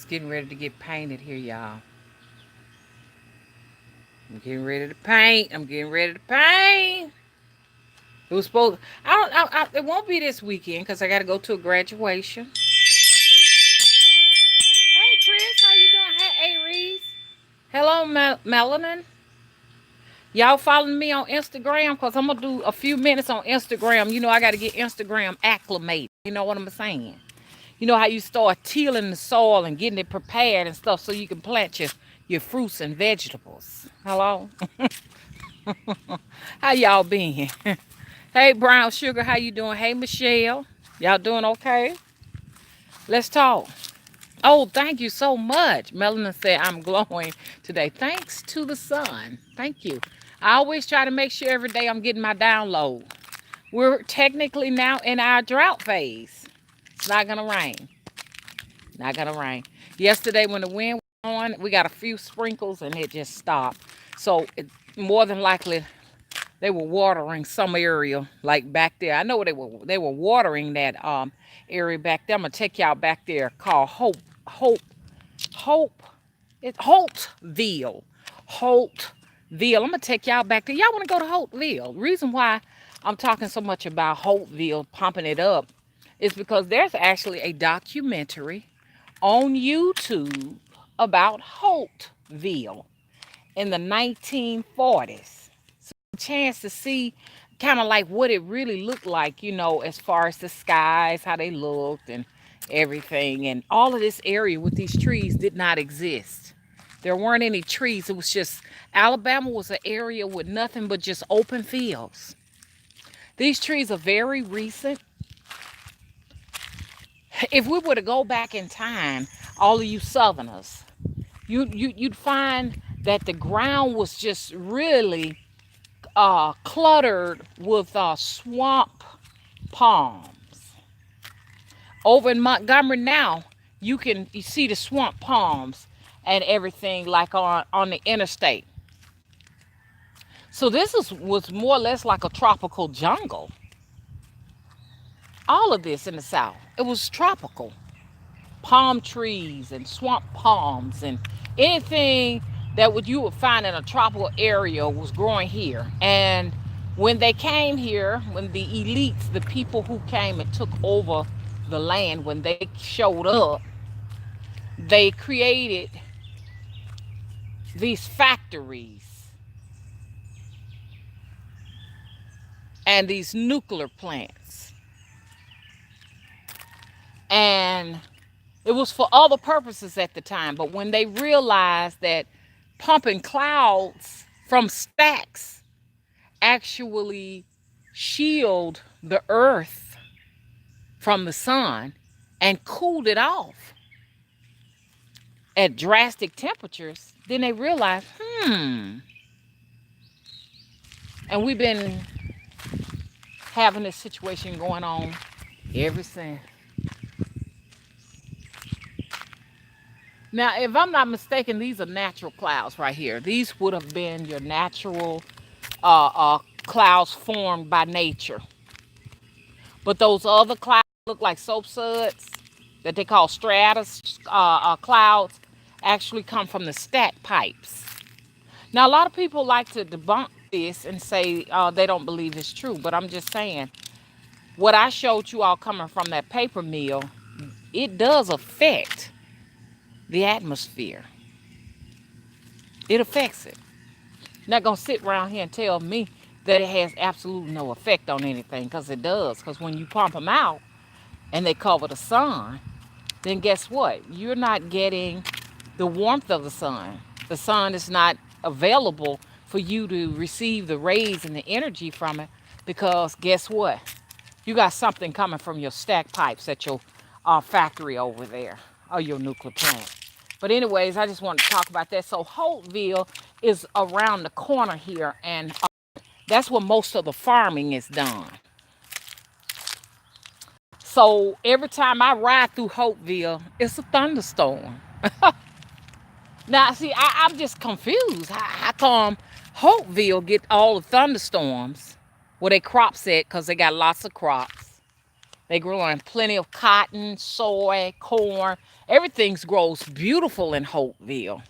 getting ready to get painted here, y'all. I'm getting ready to paint. I'm getting ready to paint. It was supposed. I don't. It won't be this weekend because I got to go to a graduation. Hey, Chris, how you doing? Hey, Aries. Hello, Melanin. Y'all following me on Instagram because I'm gonna do a few minutes on Instagram. You know, I got to get Instagram acclimated. You know what I'm saying? You know how you start tilling the soil and getting it prepared and stuff so you can plant your fruits and vegetables. Hello? How y'all been? Hey, Brown Sugar, how you doing? Hey, Michelle. Y'all doing okay? Let's talk. Oh, thank you so much. Melanin said I'm glowing today. Thanks to the sun. Thank you. I always try to make sure every day I'm getting my download. We're technically now in our drought phase. It's not gonna rain. Not gonna rain. Yesterday when the wind was on, we got a few sprinkles and it just stopped. So more than likely they were watering some area like back there. I know they were watering that area back there. I'm gonna take y'all back there called Hope. It's Holtville. Holtville. I'm gonna take y'all back there. Y'all wanna go to Holtville. Reason why I'm talking so much about Holtville, pumping it up, is because there's actually a documentary on YouTube about Holtville in the 1940s. So a chance to see kind of like what it really looked like, as far as the skies, how they looked and everything. And all of this area with these trees did not exist. There weren't any trees. It was just Alabama was an area with nothing but just open fields. These trees are very recent. If we were to go back in time, all of you Southerners, you'd find that the ground was just really cluttered with swamp palms. Over in Montgomery now, you see the swamp palms and everything like on the interstate. So was more or less like a tropical jungle. All of this in the South, it was tropical. Palm trees and swamp palms and anything that you would find in a tropical area was growing here. And when they came here, when the elites, the people who came and took over the land, when they showed up, they created these factories and these nuclear plants. And it was for other purposes at the time, but when they realized that pumping clouds from stacks actually shield the earth from the sun and cooled it off at drastic temperatures, then they realized, and we've been having this situation going on ever since. Now, if I'm not mistaken, these are natural clouds right here. These would have been your natural clouds formed by nature. But those other clouds look like soap suds that they call stratus clouds actually come from the stack pipes. Now, a lot of people like to debunk this and say they don't believe it's true. But I'm just saying, what I showed you all coming from that paper mill, it does affect the atmosphere. It affects it. You're not going to sit around here and tell me that it has absolutely no effect on anything, because it does. Because when you pump them out and they cover the sun, then guess what? You're not getting the warmth of the sun. The sun is not available for you to receive the rays and the energy from it, because guess what? You got something coming from your stack pipes at your factory over there, or your nuclear plant. But anyways, I just wanted to talk about that. So Holtville is around the corner here, and that's where most of the farming is done. So every time I ride through Holtville, it's a thunderstorm. Now, see, I'm just confused. How come Holtville get all the thunderstorms where they crops at, because they got lots of crops, They grow on plenty of cotton, soy, corn. Everything grows beautiful in Hopeville.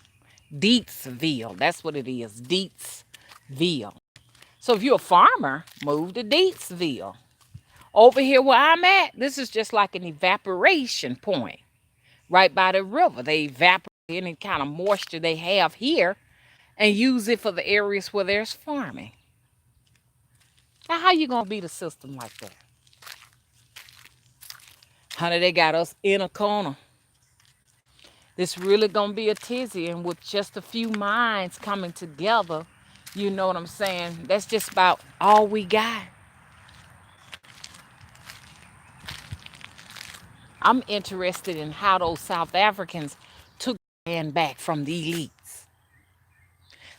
Deetsville. That's what it is. Deetsville. So if you're a farmer, move to Deetsville. Over here where I'm at, this is just like an evaporation point right by the river. They evaporate any kind of moisture they have here and use it for the areas where there's farming. Now, how you gonna beat a system like that? Honey, they got us in a corner. This really gonna be a tizzy, and with just a few minds coming together, you know what I'm saying? That's just about all we got. I'm interested in how those South Africans took land back from the elites.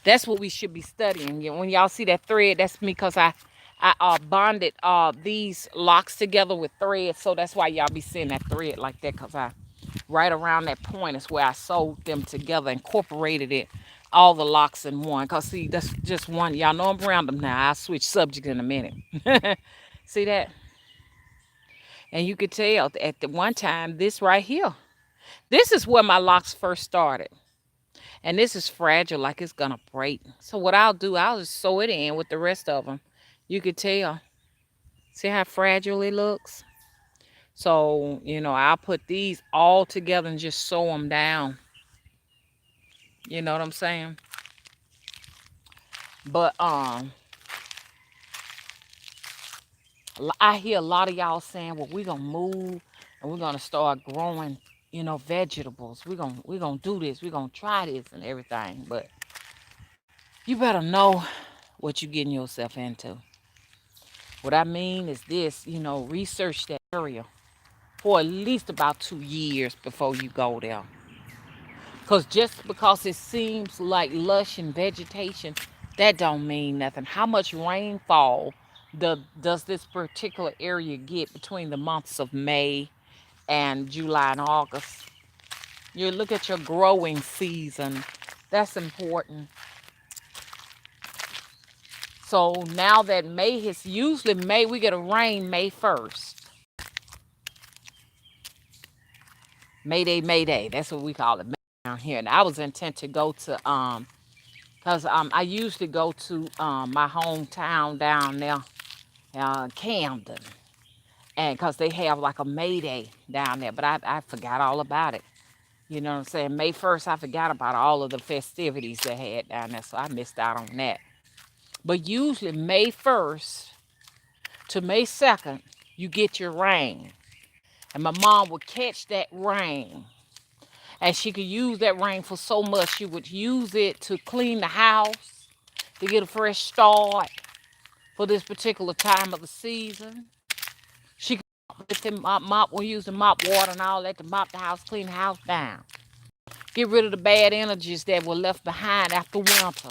That's what we should be studying. When y'all see that thread, that's me because I bonded these locks together with thread. So that's why y'all be seeing that thread like that, because I right around that point is where I sewed them together, incorporated it, all the locks in one. Because see, that's just one. Y'all know I'm random now. I'll switch subject in a minute. See that? And you could tell at the one time, this right here, this is where my locks first started. And this is fragile, like it's gonna break. So what I'll do, I'll just sew it in with the rest of them. You could tell. See how fragile it looks? So, I'll put these all together and just sew them down. You know what I'm saying? But I hear a lot of y'all saying, well, we're gonna move and we're gonna start growing, vegetables. We're gonna do this, we're gonna try this and everything. But you better know what you're getting yourself into. What I mean is this, research that area for at least about 2 years before you go there. Because just because it seems like lush and vegetation, that don't mean nothing. How much rainfall does this particular area get between the months of May and July and August? You look at your growing season. That's important. So now that May is usually May, we get a rain May 1st. May Day. That's what we call it down here. And I was intent to go to because I usually go to my hometown down there, Camden, and because they have like a May Day down there, but I forgot all about it. You know what I'm saying? May 1st, I forgot about all of the festivities they had down there, so I missed out on that. But usually May 1st to May 2nd, you get your rain. And my mom would catch that rain. And she could use that rain for so much. She would use it to clean the house, to get a fresh start for this particular time of the season. She could with them mop, we use the mop water and all that to mop the house, clean the house down. Get rid of the bad energies that were left behind after winter.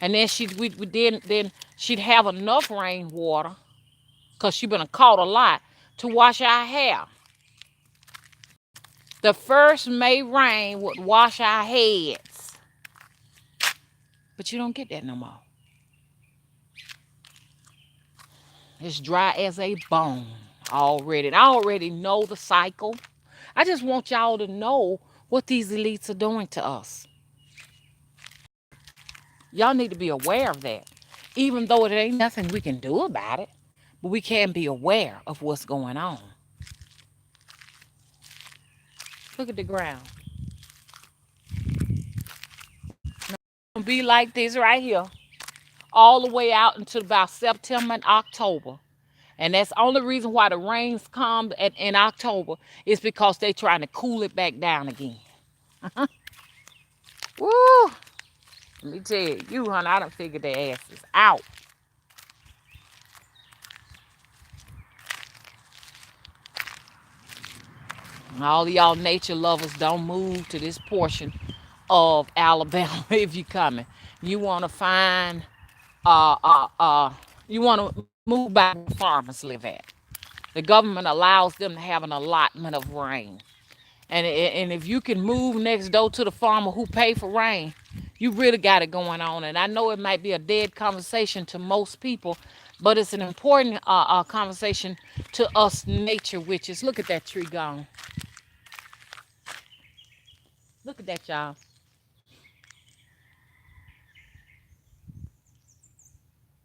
And then then she'd have enough rainwater, because she been caught a lot, to wash our hair. The first May rain would wash our heads. But you don't get that no more. It's dry as a bone already. And I already know the cycle. I just want y'all to know what these elites are doing to us. Y'all need to be aware of that. Even though it ain't nothing we can do about it, but we can be aware of what's going on. Look at the ground. It's gonna be like this right here, all the way out until about September and October. And that's the only reason why the rains come in October is because they're trying to cool it back down again. Woo! Let me tell you, honey, I done figured their asses out. All of y'all nature lovers, don't move to this portion of Alabama if you're coming. You want to find, you want to move back where farmers live at. The government allows them to have an allotment of rain. And if you can move next door to the farmer who pay for rain, you really got it going on. And I know it might be a dead conversation to most people But it's an important conversation to us nature witches. Look at that tree gone. Look at that, y'all.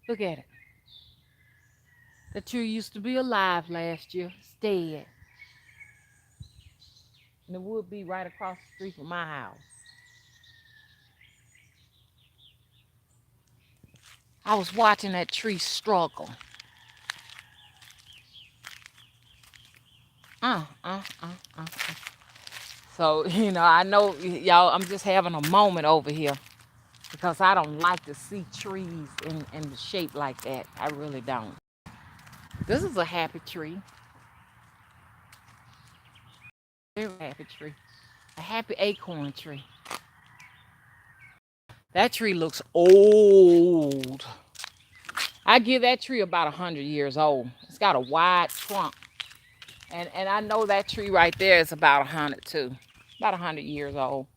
Look at it. The tree used to be alive last year. It's dead. And it would be right across the street from my house. I was watching that tree struggle. Uh, uh, uh, uh. So, I know y'all, I'm just having a moment over here because I don't like to see trees in the shape like that. I really don't. This is a happy tree. Very happy tree. A happy acorn tree. That tree looks old. I give that tree about 100 years old. It's got a wide trunk. And I know that tree right there is about 100 too. About 100 years old.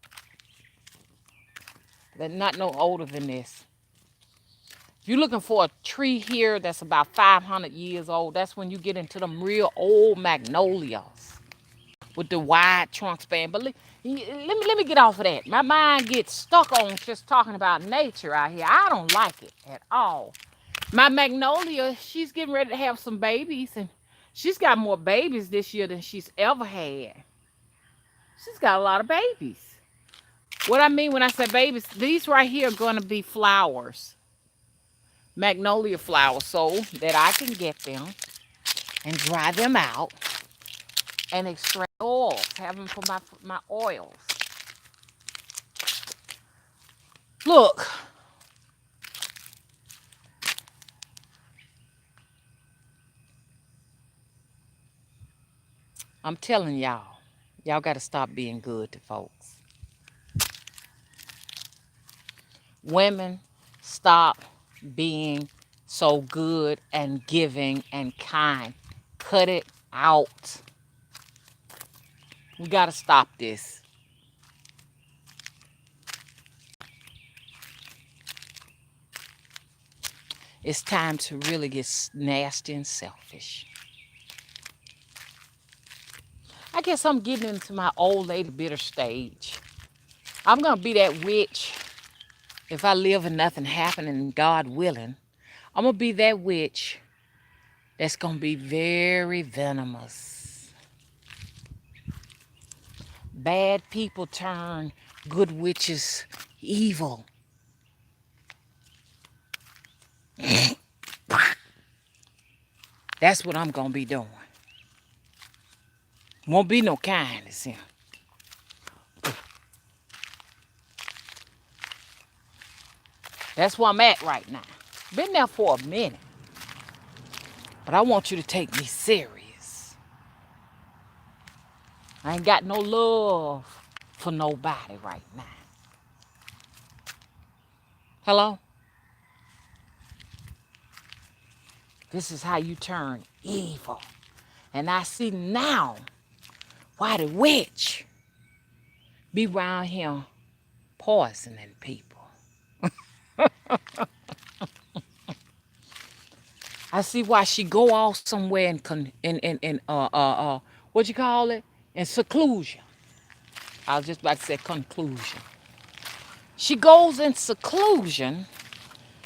But not no older than this. If you're looking for a tree here that's about 500 years old, that's when you get into them real old magnolias with the wide trunk span. But let me get off of that. My mind gets stuck on just talking about nature out here. I don't like it at all. My magnolia, she's getting ready to have some babies, and she's got more babies this year than she's ever had. She's got a lot of babies. What I mean when I say babies, these right here are going to be flowers. Magnolia flowers, so that I can get them and dry them out and extract oils, have them for my oils. Look, I'm telling y'all got to stop being good to folks. Women, stop being so good and giving and kind. Cut it out. We got to stop this. It's time to really get nasty and selfish. I guess I'm getting into my old lady bitter stage. I'm going to be that witch if I live and nothing happening, God willing. I'm going to be that witch that's going to be very venomous. Bad people turn good witches evil. That's what I'm going to be doing. Won't be no kindness here. That's where I'm at right now. Been there for a minute. But I want you to take me serious. I ain't got no love for nobody right now. Hello? This is how you turn evil. And I see now why the witch be around here poisoning people. I see why she go off somewhere in what you call it? In seclusion. I was just about to say conclusion. She goes in seclusion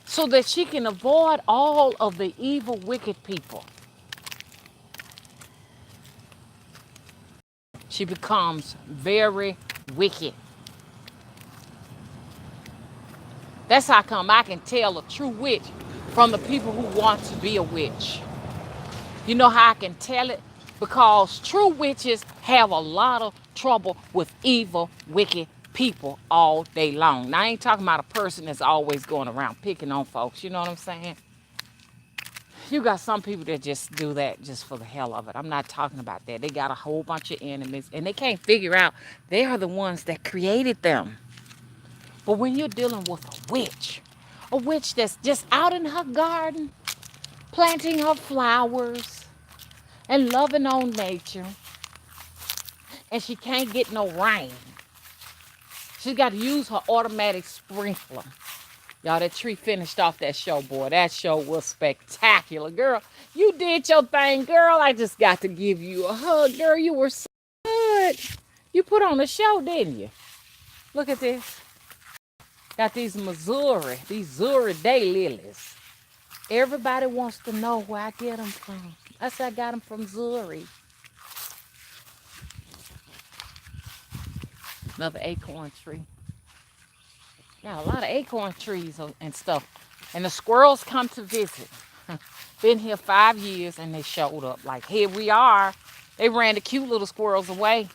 so that she can avoid all of the evil, wicked people. She becomes very wicked. That's how come I can tell a true witch from the people who want to be a witch. You know how I can tell it? Because true witches have a lot of trouble with evil, wicked people all day long. Now, I ain't talking about a person that's always going around picking on folks. You know what I'm saying? You got some people that just do that just for the hell of it. I'm not talking about that. They got a whole bunch of enemies, and they can't figure out they are the ones that created them. But when you're dealing with a witch that's just out in her garden, planting her flowers and loving on nature, and she can't get no rain. She's got to use her automatic sprinkler. Y'all, that tree finished off that show, boy. That show was spectacular. Girl, you did your thing, girl. I just got to give you a hug. Girl, you were so good. You put on a show, didn't you? Look at this. Got these Missouri daylilies. Everybody wants to know where I get them from. I said I got them from Missouri. Another acorn tree. Got a lot of acorn trees and stuff. And the squirrels come to visit. Been here 5 years and they showed up. Like, here we are. They ran the cute little squirrels away.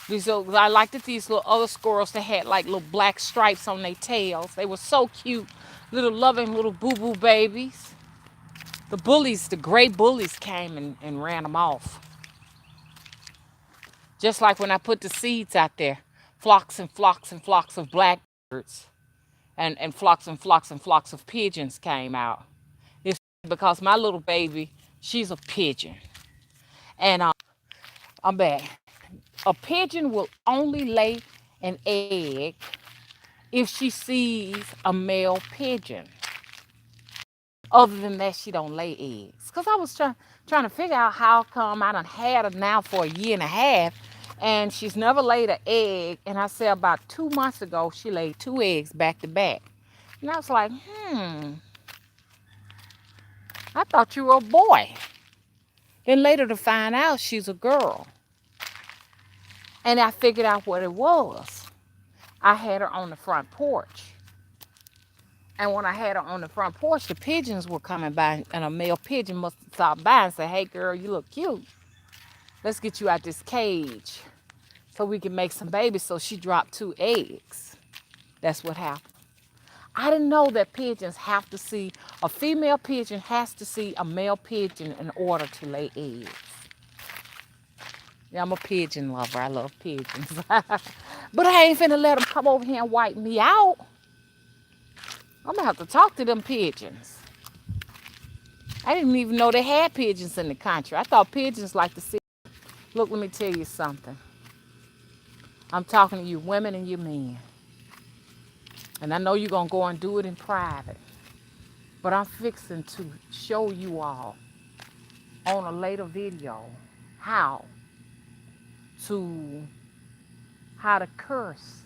I liked it, these little other squirrels that had like little black stripes on their tails. They were so cute. Little loving little boo-boo babies. The bullies, the gray bullies came and ran them off. Just like when I put the seeds out there. Flocks and flocks and flocks of blackbirds. And flocks and flocks and flocks of pigeons came out. It's because my little baby, she's a pigeon. And I'm back. A pigeon will only lay an egg if she sees a male pigeon. Other than that, she don't lay eggs. Because I was trying to figure out how come I done had her now for a year and a half, and she's never laid an egg. And I said about 2 months ago, she laid 2 eggs back to back. And I was like, I thought you were a boy. Then later to find out she's a girl. And I figured out what it was. I had her on the front porch. And when I had her on the front porch, the pigeons were coming by, and a male pigeon must have stopped by and said, hey, girl, you look cute. Let's get you out this cage so we can make some babies. So she dropped 2 eggs. That's what happened. I didn't know that pigeons have to see, a female pigeon has to see a male pigeon in order to lay eggs. Yeah, I'm a pigeon lover. I love pigeons. But I ain't finna let them come over here and wipe me out. I'm gonna have to talk to them pigeons. I didn't even know they had pigeons in the country. I thought pigeons like to see. Look, let me tell you something. I'm talking to you women and you men. And I know you're gonna go and do it in private. But I'm fixing to show you all on a later video how to curse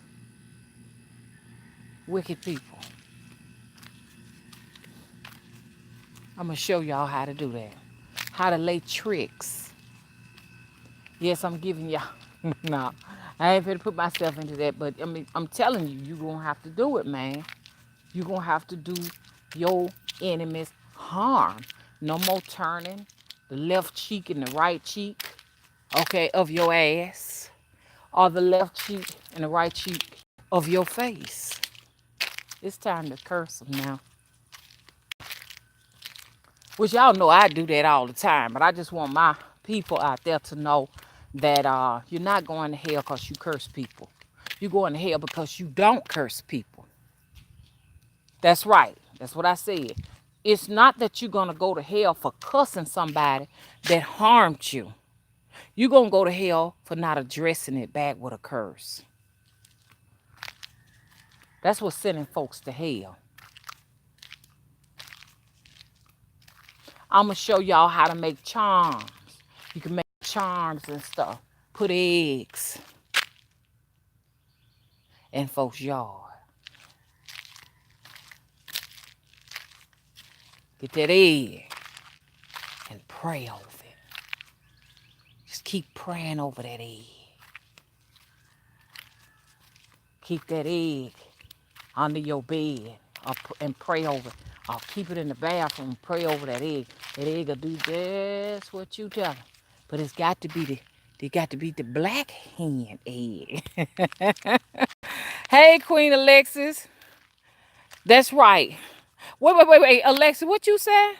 wicked people. I'm going to show y'all how to do that. How to lay tricks. Yes, I'm giving y'all. No, I ain't going to put myself into that. But I mean, I'm telling you, you're going to have to do it, man. You're going to have to do your enemies harm. No more turning the left cheek and the right cheek, okay, of your ass. Or the left cheek and the right cheek of your face. It's time to curse them now. Which y'all know I do that all the time, but I just want my people out there to know that you're not going to hell because you curse people. You're going to hell because you don't curse people. That's right. That's what I said. It's not that you're going to go to hell for cussing somebody that harmed you. You're going to go to hell for not addressing it back with a curse. That's what's sending folks to hell. I'm going to show y'all how to make charms. You can make charms and stuff. Put eggs in folks' yard. Get that egg and pray over it. Just keep praying over that egg. Keep that egg under your bed and pray over it. Or keep it in the bathroom and pray over that egg. That egg will do just what you tell it. But it's got to be the black hen egg. Hey, Queen Alexis. That's right. Wait. Alexis, what you said?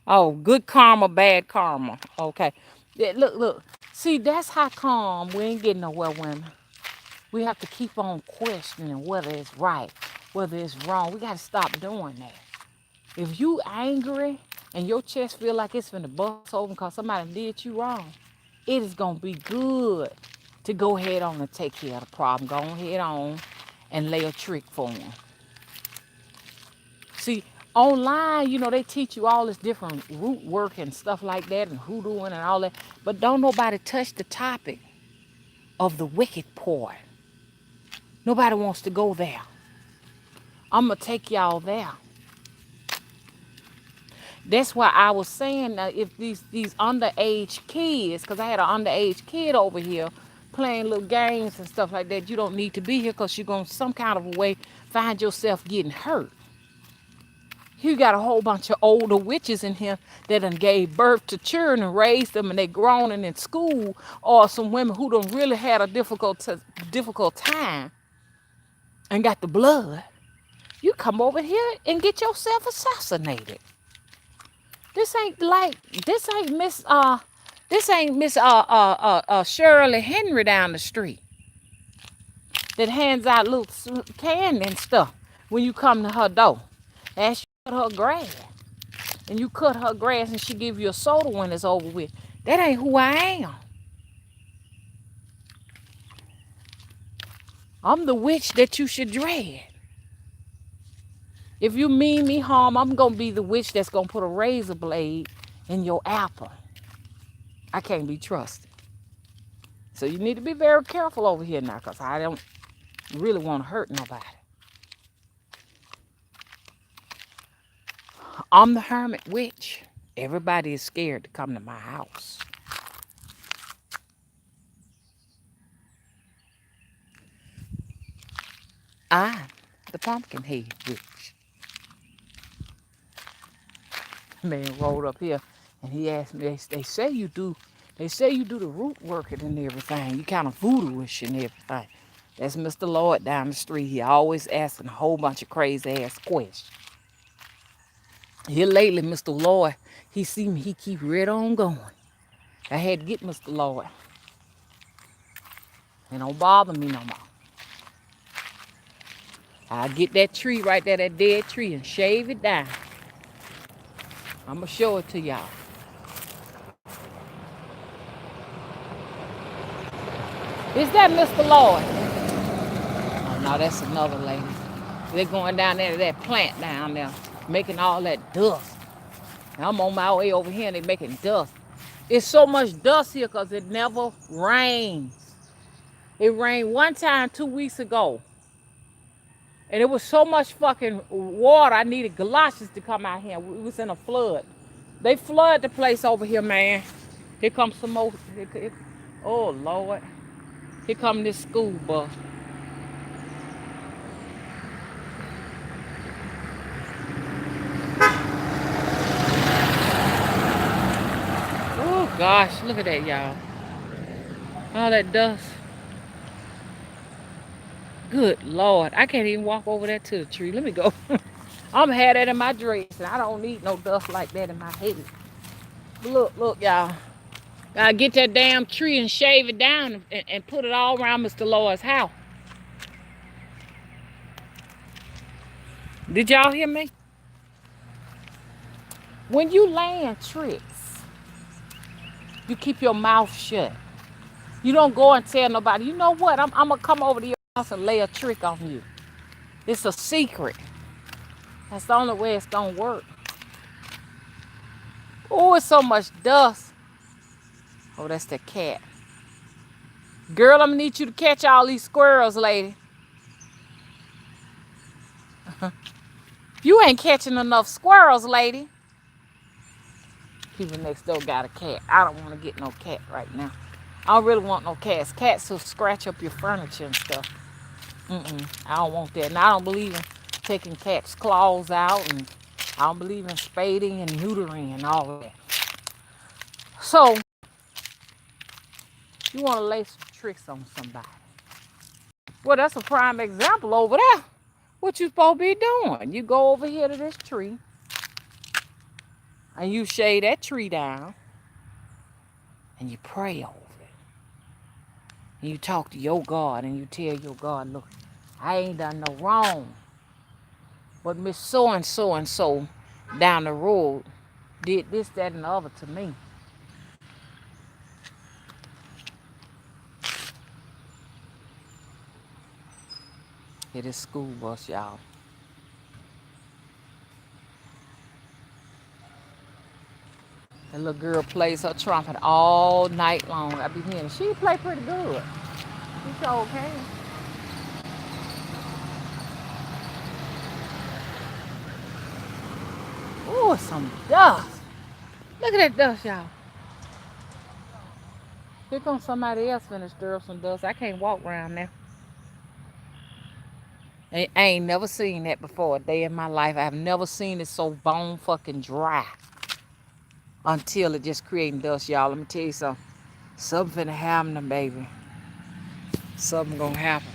Oh, good karma, bad karma. Okay. Yeah, look. See, that's how come we ain't getting nowhere, women. We have to keep on questioning whether it's right, whether it's wrong. We got to stop doing that. If you angry and your chest feel like it's finna bust open because somebody did you wrong, it is going to be good to go ahead on and take care of the problem. Go ahead on and lay a trick for them. See, online, they teach you all this different root work and stuff like that and hoodooing and all that. But don't nobody touch the topic of the wicked part. Nobody wants to go there. I'm going to take y'all there. That's why I was saying that if these underage kids, because I had an underage kid over here playing little games and stuff like that, you don't need to be here because you're going to some kind of a way find yourself getting hurt. You got a whole bunch of older witches in here that done gave birth to children and raised them and they grown and in school, or some women who done really had a difficult time and got the blood. You come over here and get yourself assassinated. This ain't Miss Shirley Henry down the street that hands out little candy and stuff when you come to her door. Ask you cut her grass, and you cut her grass, and she give you a soda when it's over with. That ain't who I am. I'm the witch that you should dread. If you mean me harm, I'm gonna be the witch that's gonna put a razor blade in your apple. I can't be trusted. So you need to be very careful over here now, because I don't really want to hurt nobody. I'm the hermit witch. Everybody is scared to come to my house. I'm the pumpkin head witch. Man rolled up here and he asked me, they say you do the root working and everything. You kind of voodooish and everything. That's Mr. Lord down the street. He always asking a whole bunch of crazy ass questions. Here lately, Mr. Lord, he see me, he keep right on going. I had to get Mr. Lord. It don't bother me no more. I get that tree right there, that dead tree, and shave it down. I'm going to show it to y'all. Is that Mr. Lord? Oh, no, that's another lady. They're going down there to that plant down there, making all that dust. And I'm on my way over here, and they're making dust. It's so much dust here because it never rains. It rained one time 2 weeks ago. And it was so much fucking water, I needed galoshes to come out here. We was in a flood. They flood the place over here, man. Here comes some more. Oh, Lord. Here come this school bus. Oh, gosh. Look at that, y'all. All that dust. Good Lord. I can't even walk over there to the tree. Let me go. I'm had that in my dress, and I don't need no dust like that in my head. But look, y'all. Gotta get that damn tree and shave it down and put it all around Mr. Lord's house. Did y'all hear me? When you land tricks, you keep your mouth shut. You don't go and tell nobody, you know what, I'm going to come over to your house and lay a trick on you. It's a secret. That's the only way it's going to work. Oh, it's so much dust. Oh, that's the cat. Girl, I'm going to need you to catch all these squirrels, lady. You ain't catching enough squirrels, lady. People next door got a cat. I don't want to get no cat right now. I don't really want no cats. Cats will scratch up your furniture and stuff. I don't want that. And I don't believe in taking cats' claws out. And I don't believe in spading and neutering and all of that. So, you want to lay some tricks on somebody. Well, that's a prime example over there. What you supposed to be doing? You go over here to this tree. And you shade that tree down. And you pray over it. And you talk to your God. And you tell your God, look, I ain't done no wrong. But Miss so and so down the road did this, that, and the other to me. It is school bus, y'all. The little girl plays her trumpet all night long. I be hearing she play pretty good. She sure can. Ooh, some dust. Look at that dust, y'all. Here comes somebody else finna stir up some dust. I can't walk around there. I ain't never seen that before a day in my life. I've never seen it so bone fucking dry until it just creating dust, y'all. Let me tell you something. Something finna happen, baby. Something gonna happen.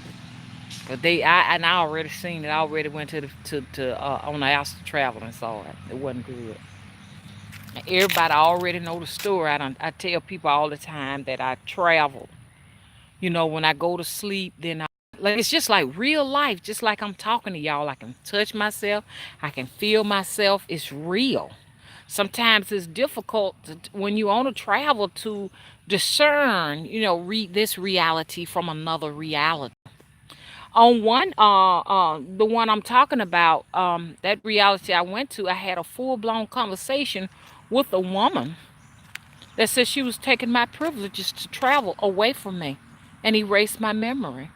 Cause I already seen it. I already went to on the house to travel and saw it. It wasn't good. And everybody already know the story. I tell people all the time that I travel. You know, when I go to sleep, then like it's just like real life, just like I'm talking to y'all. I can touch myself, I can feel myself. It's real. Sometimes it's difficult when you on a travel to discern, read this reality from another reality. On the one I'm talking about, that reality I went to, I had a full blown conversation with a woman that said she was taking my privileges to travel away from me and erase my memory.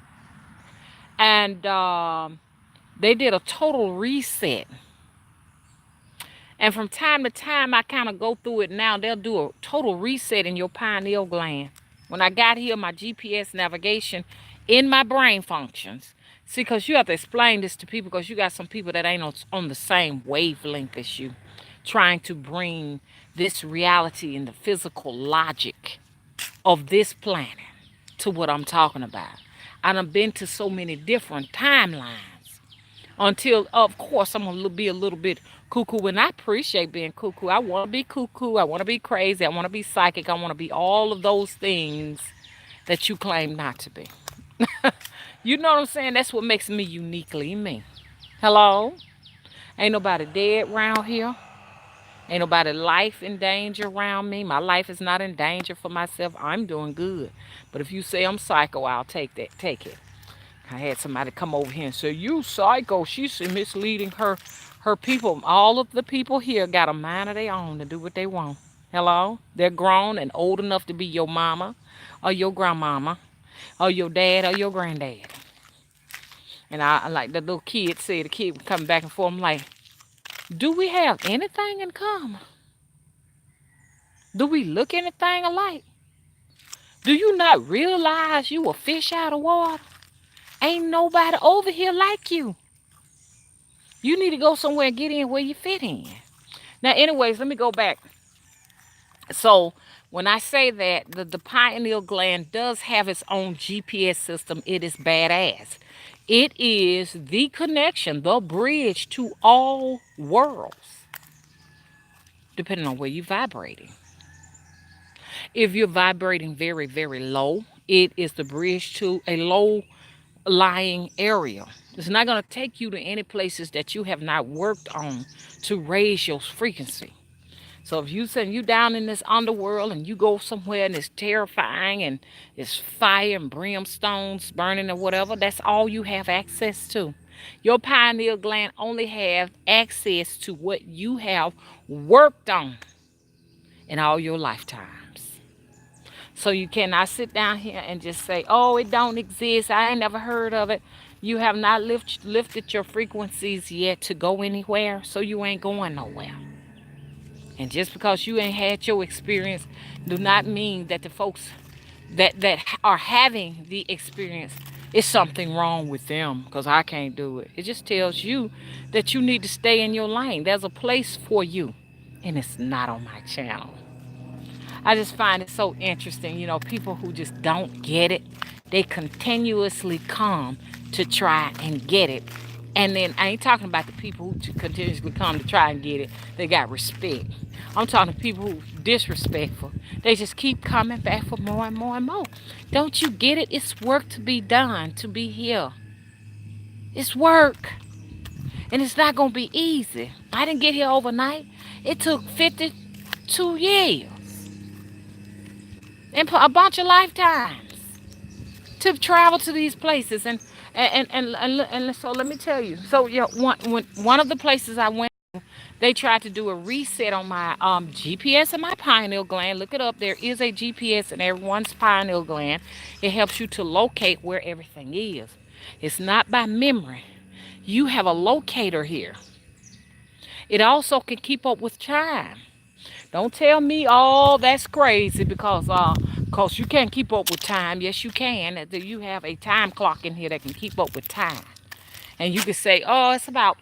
And they did a total reset. And from time to time, I kind of go through it now. They'll do a total reset in your pineal gland. When I got here, my GPS navigation in my brain functions. See, because you have to explain this to people because you got some people that ain't on the same wavelength as you, trying to bring this reality and the physical logic of this planet to what I'm talking about. I done been to so many different timelines until, of course, I'm going to be a little bit cuckoo. And I appreciate being cuckoo. I want to be cuckoo. I want to be crazy. I want to be psychic. I want to be all of those things that you claim not to be. You know what I'm saying? That's what makes me uniquely me. Hello? Ain't nobody dead around here. Ain't nobody life in danger around me. My life is not in danger for myself. I'm doing good. But if you say I'm psycho, I'll take that. Take it. I had somebody come over here and say, "You psycho." She's misleading her people. All of the people here got a mind of their own to do what they want. Hello? They're grown and old enough to be your mama or your grandmama or your dad or your granddad. And I like the little kid said, the kid was coming back and forth. I'm like, do we have anything in common? Do we look anything alike? Do you not realize you a fish out of water? Ain't nobody over here like you. You need to go somewhere and get in where you fit in. Now, anyways, let me go back. So, when I say that the pineal gland does have its own GPS system, it is badass. It is the connection, the bridge to all worlds, depending on where you're vibrating. If you're vibrating very, very low, it is the bridge to a low lying area. It's not going to take you to any places that you have not worked on to raise your frequency. So if you send you down in this underworld and you go somewhere and it's terrifying and it's fire and brimstones burning or whatever, that's all you have access to. Your pineal gland only have access to what you have worked on in all your lifetimes. So you cannot sit down here and just say, "Oh, it don't exist. I ain't never heard of it." You have not lifted your frequencies yet to go anywhere, so you ain't going nowhere. And just because you ain't had your experience, do not mean that the folks that are having the experience is something wrong with them because I can't do it. It just tells you that you need to stay in your lane. There's a place for you, and it's not on my channel. I just find it so interesting, people who just don't get it, they continuously come to try and get it. And then I ain't talking about the people who continuously come to try and get it. They got respect. I'm talking to people who disrespectful. They just keep coming back for more and more and more. Don't you get it? It's work to be done to be here. It's work. And it's not going to be easy. I didn't get here overnight. It took 52 years. And a bunch of lifetimes to travel to these places. And so let me tell you. So yeah, one of the places I went, They tried to do a reset on my GPS and my pineal gland. Look it up. There is a GPS in everyone's pineal gland. It helps you to locate where everything is. It's not by memory. You have a locator here. It also can keep up with time. Don't tell me, oh, that's crazy because you can't keep up with time. Yes, you can. You have a time clock in here that can keep up with time. And you can say, oh, it's about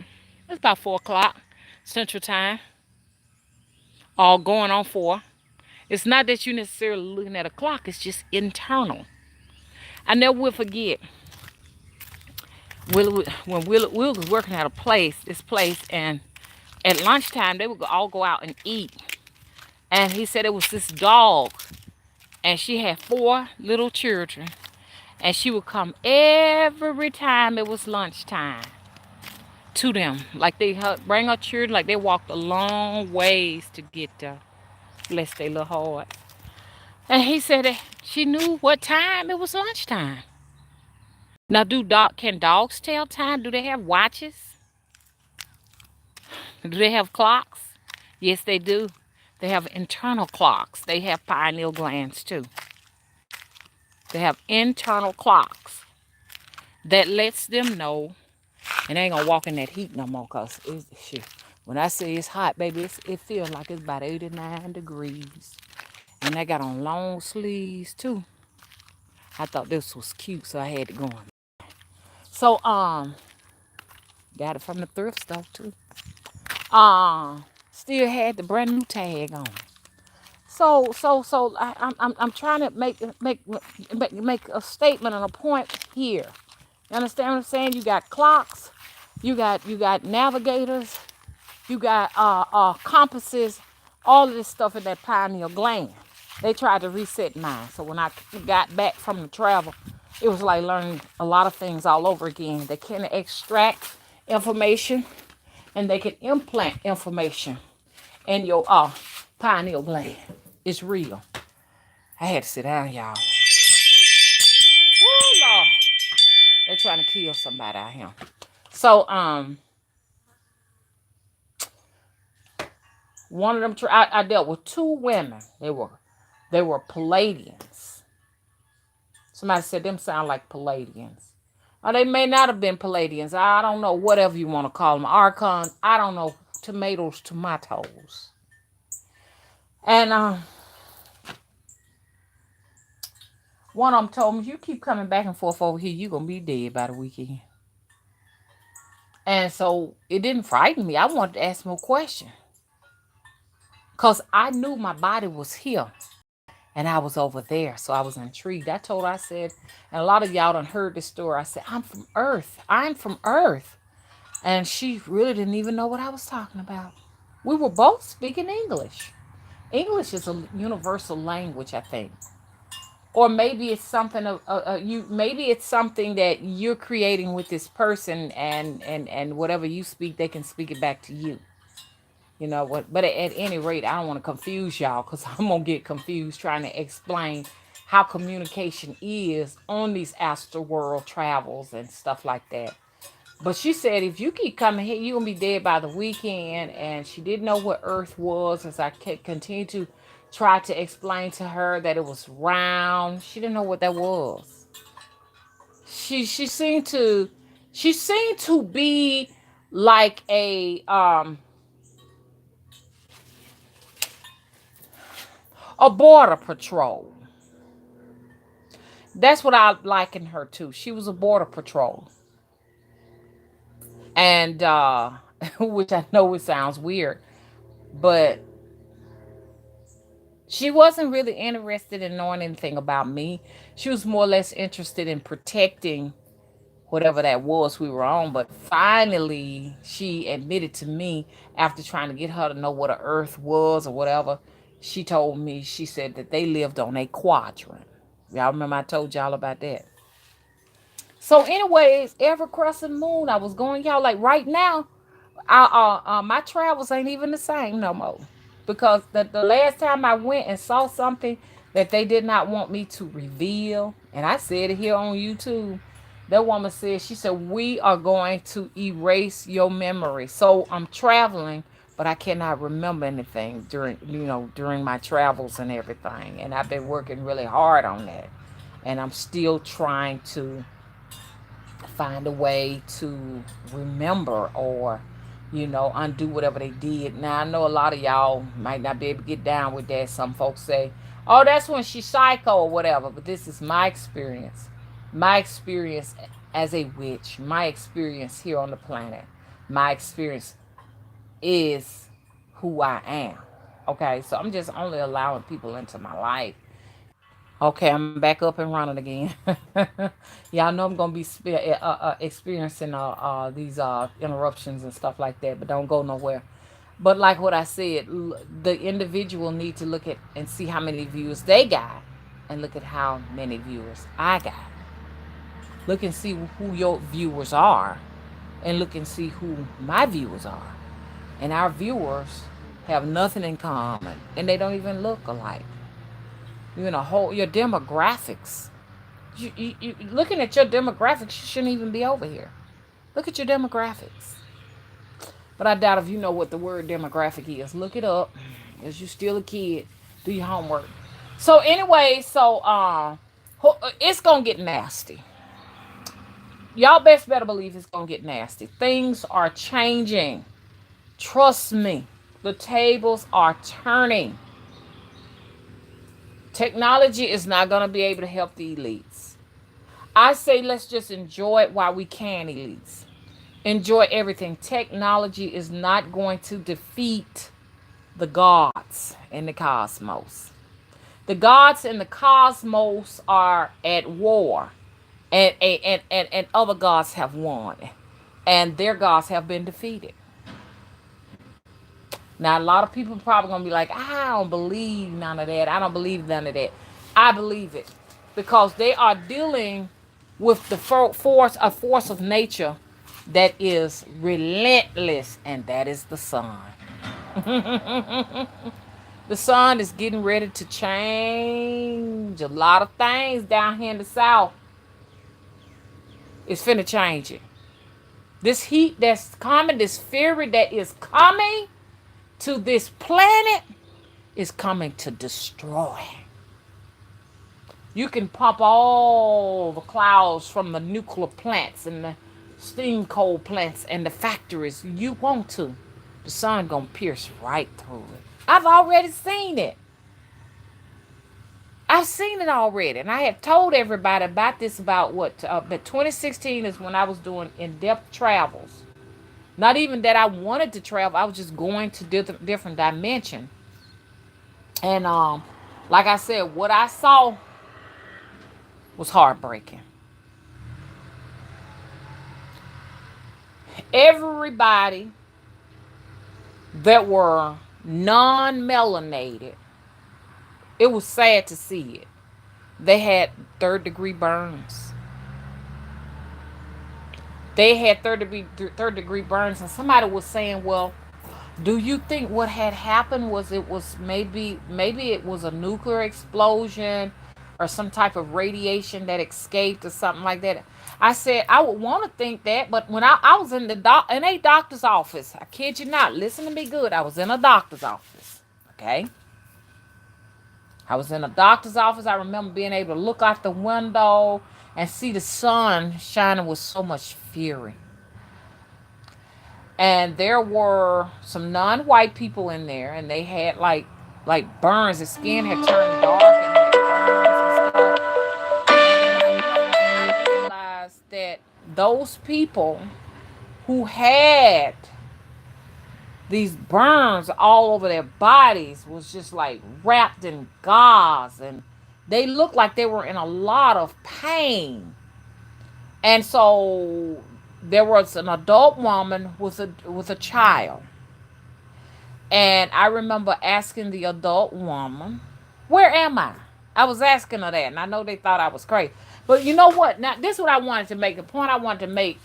4 o'clock Central Time, all going on 4. It's not that you're necessarily looking at a clock, it's just internal. I never will forget when Will was working at this place, and at lunchtime they would all go out and eat. And he said it was this dog, and she had 4 little children, and she would come every time it was lunchtime to them. Like they bring her children, like they walked a long ways to get there. Bless their little heart. And he said that she knew what time it was lunchtime. Now, can dogs tell time? Do they have watches? Do they have clocks? Yes, they do. They have internal clocks. They have pineal glands too. They have internal clocks that lets them know, and they ain't gonna walk in that heat no more, cause when I say it's hot, baby, it feels like it's about 89 degrees, and they got on long sleeves too. I thought this was cute, so I had to go on. So got it from the thrift store too. Still had the brand new tag on. I'm trying to make a statement and a point here. You understand what I'm saying? You got clocks, you got navigators, you got compasses, all of this stuff in that pineal gland. They tried to reset mine. So when I got back from the travel, it was like learning a lot of things all over again. They can extract information and they can implant information in your pineal gland. It's real. I had to sit down, y'all. Oh Lord. They're trying to kill somebody out here. So one of them I dealt with 2 women. They were Palladians. Somebody said them sound like Palladians. Or they may not have been Palladians. I don't know, whatever you want to call them. Archons. I don't know. Tomatoes. And one of them told me, you keep coming back and forth over here, you're going to be dead by the weekend. And so it didn't frighten me. I wanted to ask more questions. Because I knew my body was here. And I was over there. So I was intrigued. I said, and a lot of y'all done heard this story. I said, I'm from Earth. I'm from Earth. And she really didn't even know what I was talking about. We were both speaking English. English is a universal language, I think. Or maybe it's something maybe it's something that you're creating with this person, and whatever you speak, they can speak it back to you. You know what? But at any rate, I don't want to confuse y'all, because I'm gonna get confused trying to explain how communication is on these astral world travels and stuff like that. But she said, if you keep coming here, you're going to be dead by the weekend. And she didn't know what Earth was, as I continued to try to explain to her that it was round. She didn't know what that was. She seemed to be like a border patrol. That's what I likened her to. She was a border patrol. And which I know it sounds weird, but she wasn't really interested in knowing anything about me. She was more or less interested in protecting whatever that was we were on. But finally, she admitted to me, after trying to get her to know what a Earth was or whatever, she told me, she said that they lived on a quadrant. Y'all remember I told y'all about that? So anyways, every crescent moon I was going, y'all, like right now, my travels ain't even the same no more, because the last time I went and saw something that they did not want me to reveal, and I said it here on YouTube. That woman said, she said, we are going to erase your memory. So I'm traveling but I cannot remember anything during, during my travels and everything. And I've been working really hard on that. And I'm still trying to find a way to remember, or undo whatever they did. Now I know a lot of y'all might not be able to get down with that. Some folks say, oh, that's when she's psycho or whatever, but this is my experience. My experience as a witch, my experience here on the planet, my experience is who I am. Okay, so I'm just only allowing people into my life. Okay, I'm back up and running again. Y'all know I'm gonna be experiencing these interruptions and stuff like that, but don't go nowhere. But like what I said, the individual need to look at and see how many viewers they got, and look at how many viewers I got. Look and see who your viewers are, and look and see who my viewers are. And our viewers have nothing in common, and they don't even look alike. Your demographics. Looking at your demographics, you shouldn't even be over here. Look at your demographics. But I doubt if you know what the word demographic is. Look it up. As you still a kid, do your homework. So anyway, it's gonna get nasty. Y'all best better believe it's gonna get nasty. Things are changing. Trust me. The tables are turning. Technology is not going to be able to help the elites. I say let's just enjoy it while we can, elites. Enjoy everything. Technology is not going to defeat the gods in the cosmos. The gods in the cosmos are at war, and other gods have won, and their gods have been defeated. Now, a lot of people probably gonna be like, I don't believe none of that. I don't believe none of that. I believe it because they are dealing with the force of nature that is relentless, and that is the sun. The sun is getting ready to change a lot of things down here in the south. It's finna change it. This heat that's coming, this fury that is coming to this planet is coming to destroy. You can pump all the clouds from the nuclear plants and the steam coal plants and the factories you want to. The sun gonna pierce right through it. I've already seen it. I've seen it already, and I have told everybody about this. About but 2016 is when I was doing in-depth travels. Not even that I wanted to travel. I was just going to different dimension. And like I said, what I saw was heartbreaking. Everybody that were non-melanated, it was sad to see it. They had third-degree burns. They had third degree burns, and somebody was saying, well, do you think what had happened was maybe it was a nuclear explosion or some type of radiation that escaped or something like that? I said I would want to think that, but when I was in a doctor's office, I kid you not, listen to me good. I was in a doctor's office. Okay. I was in a doctor's office. I remember being able to look out the window and see the sun shining with so much fury. And there were some non-white people in there, and they had like burns. The skin had turned dark and had burns and stuff. And I realized that those people who had these burns all over their bodies was just like wrapped in gauze, and they looked like they were in a lot of pain. And so there was an adult woman with a child. And I remember asking the adult woman, where am I? I was asking her that, and I know they thought I was crazy. But you know what? Now, this is what I wanted to make. The point I wanted to make,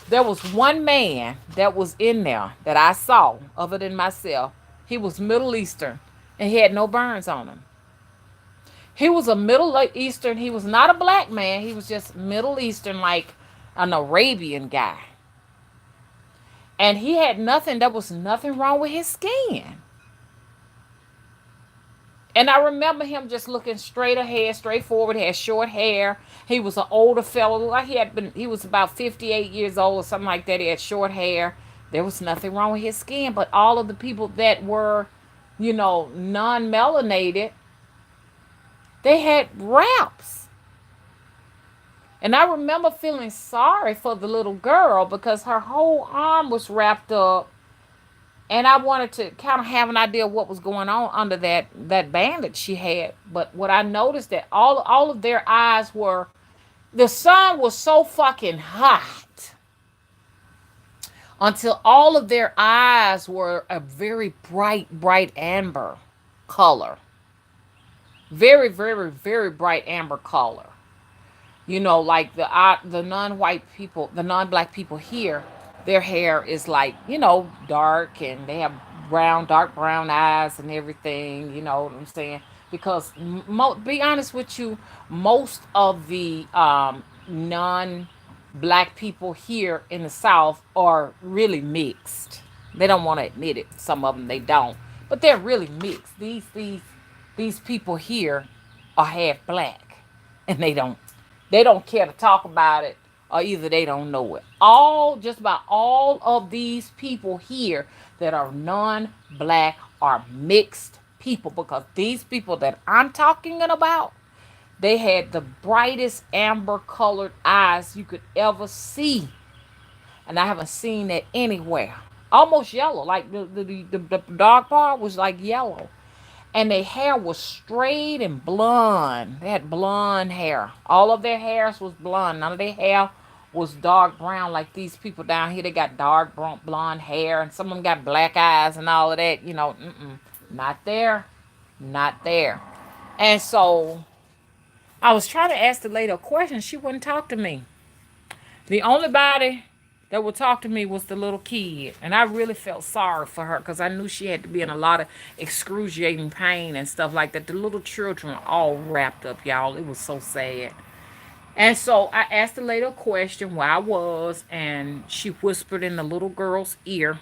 there was one man that was in there that I saw, other than myself. He was Middle Eastern, and he had no burns on him. He was a Middle Eastern. He was not a black man. He was just Middle Eastern, like an Arabian guy. And he had nothing, there was nothing wrong with his skin. And I remember him just looking straight ahead, straight forward, had short hair. He was an older fellow. Like he was about 58 years old or something like that. He had short hair. There was nothing wrong with his skin. But all of the people that were, non-melanated, they had wraps. And I remember feeling sorry for the little girl because her whole arm was wrapped up, and I wanted to kind of have an idea of what was going on under that bandage she had. But what I noticed that all of their eyes were, the sun was so fucking hot until all of their eyes were a very bright amber color, very very bright amber color. Like the non-white people, the non-black people here, their hair is like, dark, and they have dark brown eyes and everything. You know what I'm saying? Because be honest with you, most of the non-black people here in the South are really mixed. They don't want to admit it. Some of them they don't, but they're really mixed. These people here are half black, and they don't care to talk about it, or either they don't know it. Just about all of these people here that are non-black are mixed people, because these people that I'm talking about, they had the brightest amber colored eyes you could ever see. And I haven't seen that anywhere. Almost yellow, like the dark part was like yellow, and their hair was straight and blonde. They had blonde hair. All of their hairs was blonde. None of their hair was dark brown like these people down here. They got dark blonde hair, and some of them got black eyes and all of that. Not there, not there. And so I was trying to ask the lady a question. She wouldn't talk to me. The only body that would talk to me was the little kid. And I really felt sorry for her because I knew she had to be in a lot of excruciating pain and stuff like that. The little children were all wrapped up, y'all. It was so sad. And so I asked the lady a question where I was, and she whispered in the little girl's ear.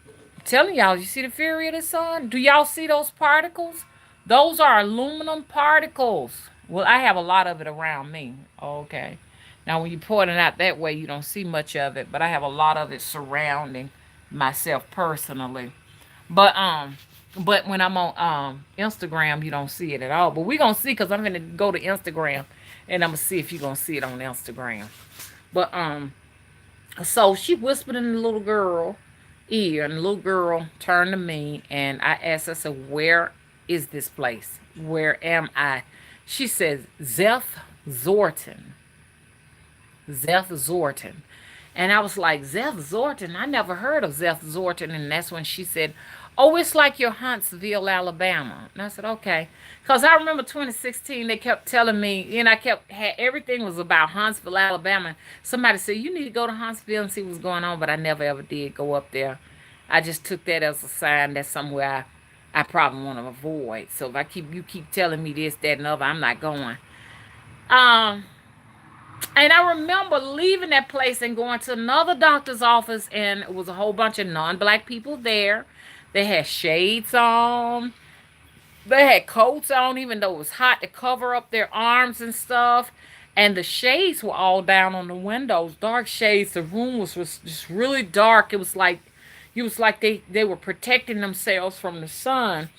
I'm telling y'all, you see the fury of the sun? Do y'all see those particles? Those are aluminum particles. Well, I have a lot of it around me. Okay. Now, when you point it out that way, you don't see much of it, but I have a lot of it surrounding myself personally. But but when I'm on Instagram, you don't see it at all. But we're gonna see, because I'm gonna go to Instagram, and I'm gonna see if you're gonna see it on Instagram. But so she whispered in the little girl ear, and the little girl turned to me, and I asked her, I said, "Where is this place? Where am I?" She says, "Zeth Zorton." Zeth Zorton. And I was like, Zeth Zorton? I never heard of Zeth Zorton. And that's when she said, "Oh, it's like your Huntsville, Alabama." And I said, "Okay." Because I remember 2016, they kept telling me, everything was about Huntsville, Alabama. Somebody said, "You need to go to Huntsville and see what's going on." But I never ever did go up there. I just took that as a sign that somewhere I probably want to avoid. So if you keep telling me this, that, and other, I'm not going. Um, and I remember leaving that place and going to another doctor's office, and it was a whole bunch of non-black people there. They had shades on. They had coats on, even though it was hot, to cover up their arms and stuff. And the shades were all down on the windows, dark shades. The room was just really dark. It was like they were protecting themselves from the sun.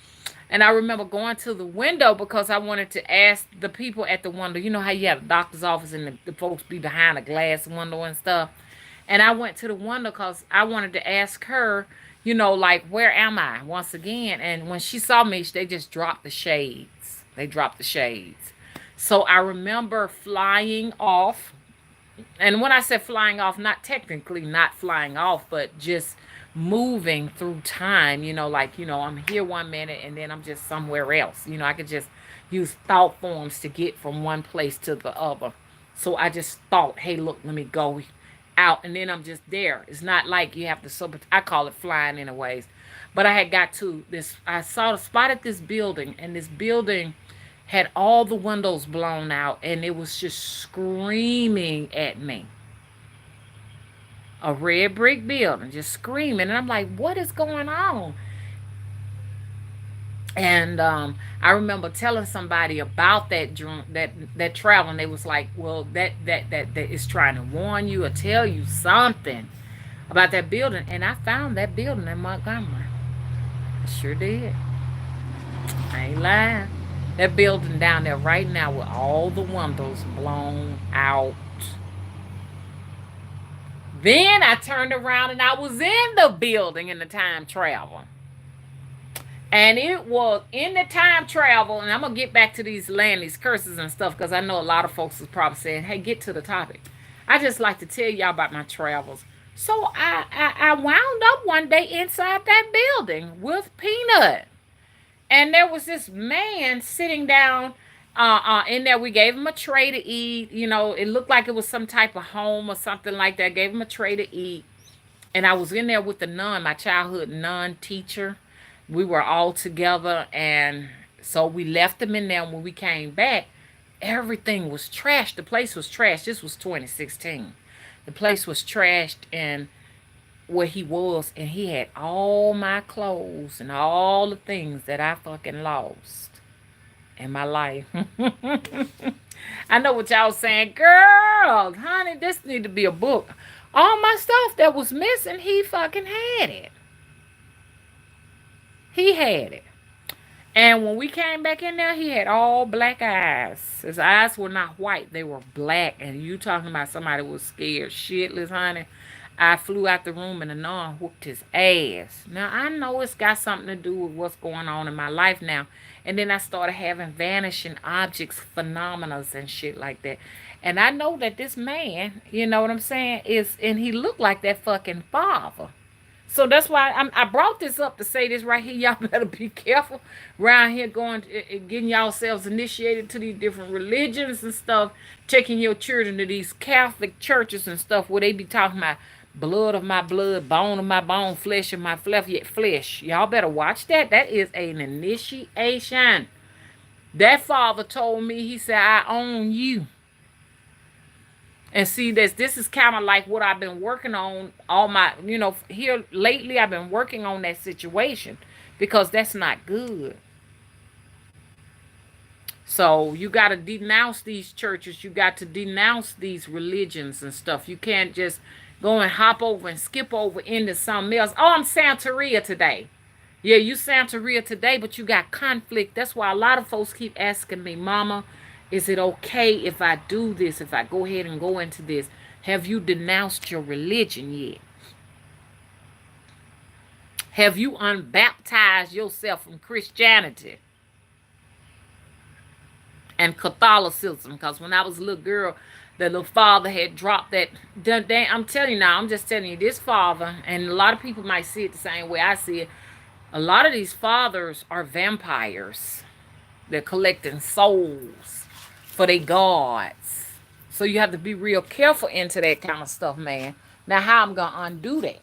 And I remember going to the window because I wanted to ask the people at the window. You know how you have a doctor's office and the folks be behind a glass window and stuff. And I went to the window because I wanted to ask her, like, where am I once again? And when she saw me, they just dropped the shades. They dropped the shades. So I remember flying off. And when I said flying off, not technically not flying off, but just moving through time, I'm here 1 minute and then I'm just somewhere else. I could just use thought forms to get from one place to the other. So I just thought, hey, look, let me go out, and then I'm just there. It's not like you have to, I call it flying anyways. But I had got to this, I saw the spot at this building, and this building had all the windows blown out, and it was just screaming at me. A red brick building, just screaming. And I'm like, what is going on? And I remember telling somebody about that travel, and they was like, well, that is trying to warn you or tell you something about that building. And I found that building in Montgomery. I sure did. I ain't lying. That building down there right now with all the windows blown out. Then I turned around and I was in the building in the time travel. And it was in the time travel, and I'm gonna get back to these curses and stuff, because I know a lot of folks is probably saying, hey, get to the topic. I just like to tell y'all about my travels. So I wound up one day inside that building with Peanut. And there was this man sitting down in there. We gave him a tray to eat. You know, it looked like it was some type of home or something like that. Gave him a tray to eat. And I was in there with the nun, my childhood nun teacher. We were all together. And so we left him in there. And when we came back, everything was trashed. The place was trashed. This was 2016. The place was trashed, and where he was, and he had all my clothes and all the things that I fucking lost in my life. I know what y'all saying, girl, honey, this need to be a book. All my stuff that was missing, he fucking had it. He had it. And when we came back in there, he had all black eyes. His eyes were not white, they were black. And you talking about somebody was scared shitless, honey. I flew out the room and the nun whooped his ass. Now, I know it's got something to do with what's going on in my life now. And then I started having vanishing objects, phenomena, and shit like that. And I know that this man, you know what I'm saying, and he looked like that fucking father. So that's why I brought this up to say this right here. Y'all better be careful around here going, getting yourselves initiated to these different religions and stuff, taking your children to these Catholic churches and stuff where they be talking about blood of my blood, bone of my bone, flesh of my flesh. Y'all better watch that. That is an initiation. That father told me, he said, I own you. And see, this is kind of like what I've been working on all my, here lately I've been working on that situation, because that's not good. So you got to denounce these churches. You got to denounce these religions and stuff. You can't just go and hop over and skip over into something else. Oh, I'm Santeria today. Yeah, you Santeria today, but you got conflict. That's why a lot of folks keep asking me, Mama, is it okay if I do this, if I go ahead and go into this? Have you denounced your religion yet? Have you unbaptized yourself from Christianity and Catholicism? Because when I was a little girl, the little father had dropped that. I'm telling you now, I'm just telling you, this father, and a lot of people might see it the same way I see it. A lot of these fathers are vampires. They're collecting souls for their gods. So you have to be real careful into that kind of stuff, man. Now, how I'm going to undo that?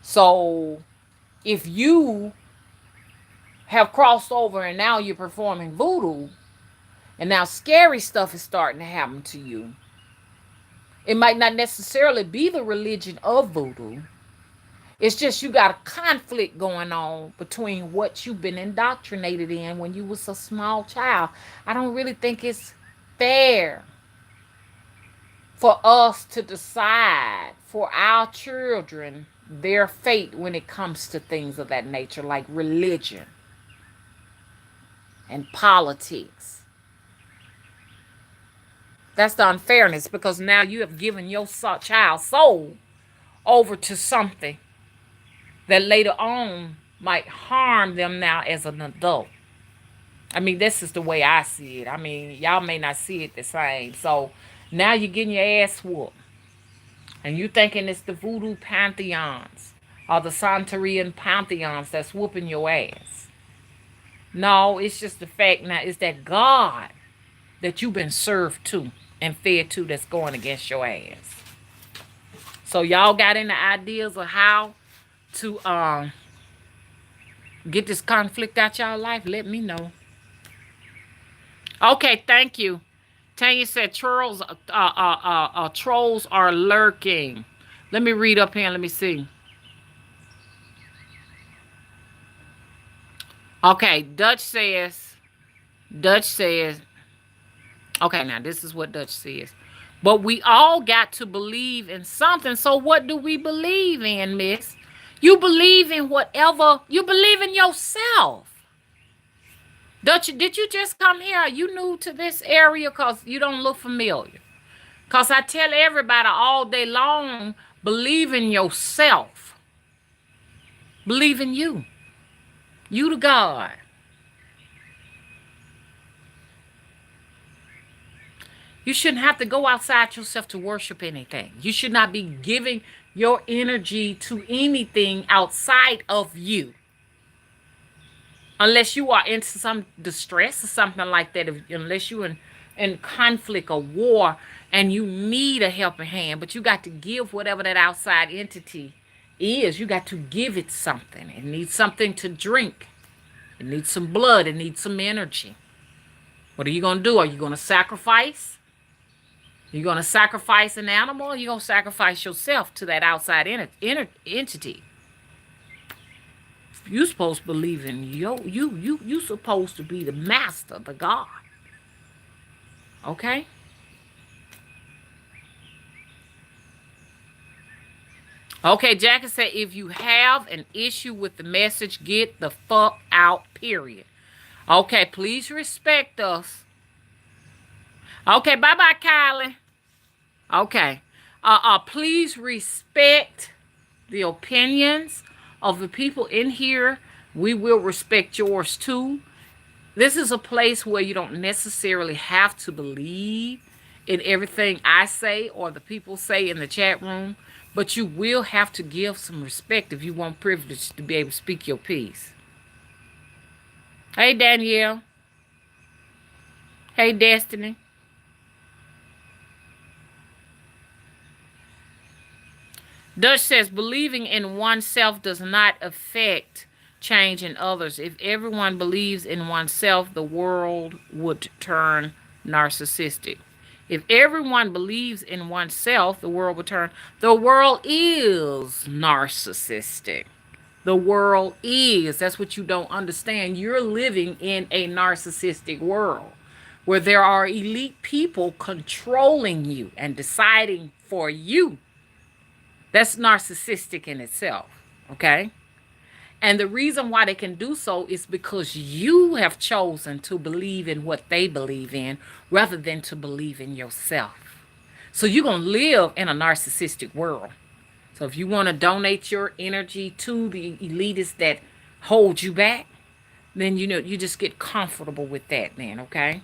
So, if you have crossed over and now you're performing voodoo, and now scary stuff is starting to happen to you, it might not necessarily be the religion of voodoo. It's just you got a conflict going on between what you've been indoctrinated in when you was a small child. I don't really think it's fair for us to decide for our children their fate when it comes to things of that nature, like religion and politics. That's the unfairness, because now you have given your child's soul over to something that later on might harm them now as an adult. I mean, this is the way I see it. I mean, y'all may not see it the same. So now you're getting your ass whooped. And you thinking it's the voodoo pantheons or the Santerian pantheons that's whooping your ass. No, it's just the fact now is that God that you've been served to and fed to that's going against your ass. So y'all got any ideas of how to get this conflict out y'all life? Let me know. Okay, thank you. Tanya said trolls are lurking. Let me read up here. Let me see. Okay, Dutch says, okay, now this is what Dutch says. But we all got to believe in something. So what do we believe in, miss? You believe in whatever, you believe in yourself. Dutch, did you just come here? Are you new to this area? Because you don't look familiar. Because I tell everybody all day long, believe in yourself. Believe in you. You to God. You shouldn't have to go outside yourself to worship anything. You should not be giving your energy to anything outside of you. Unless you are in some distress or something like that. Unless you're in conflict or war and you need a helping hand. But you got to give whatever that outside entity is. You got to give it something. It needs something to drink. It needs some blood. It needs some energy. What are you going to do? Are you going to sacrifice? You're going to sacrifice an animal, or you're going to sacrifice yourself to that outside entity. You're supposed to believe in you supposed to be the master, the God. Okay? Okay, Jackie said, if you have an issue with the message, get the fuck out, period. Okay, please respect us. Okay, bye-bye, Kylie. Okay. Please respect the opinions of the people in here. We will respect yours too. This is a place where you don't necessarily have to believe in everything I say or the people say in the chat room, but you will have to give some respect if you want privilege to be able to speak your piece. Hey, Danielle. Hey, Destiny. Dutch says believing in oneself does not affect change in others. If everyone believes in oneself, the world would turn narcissistic. If everyone believes in oneself, the world would turn. The world is narcissistic. The world is. That's what you don't understand. You're living in a narcissistic world where there are elite people controlling you and deciding for you. That's narcissistic in itself, okay? And the reason why they can do so is because you have chosen to believe in what they believe in rather than to believe in yourself. So you're going to live in a narcissistic world. So if you want to donate your energy to the elitists that hold you back, then you just get comfortable with that then, okay?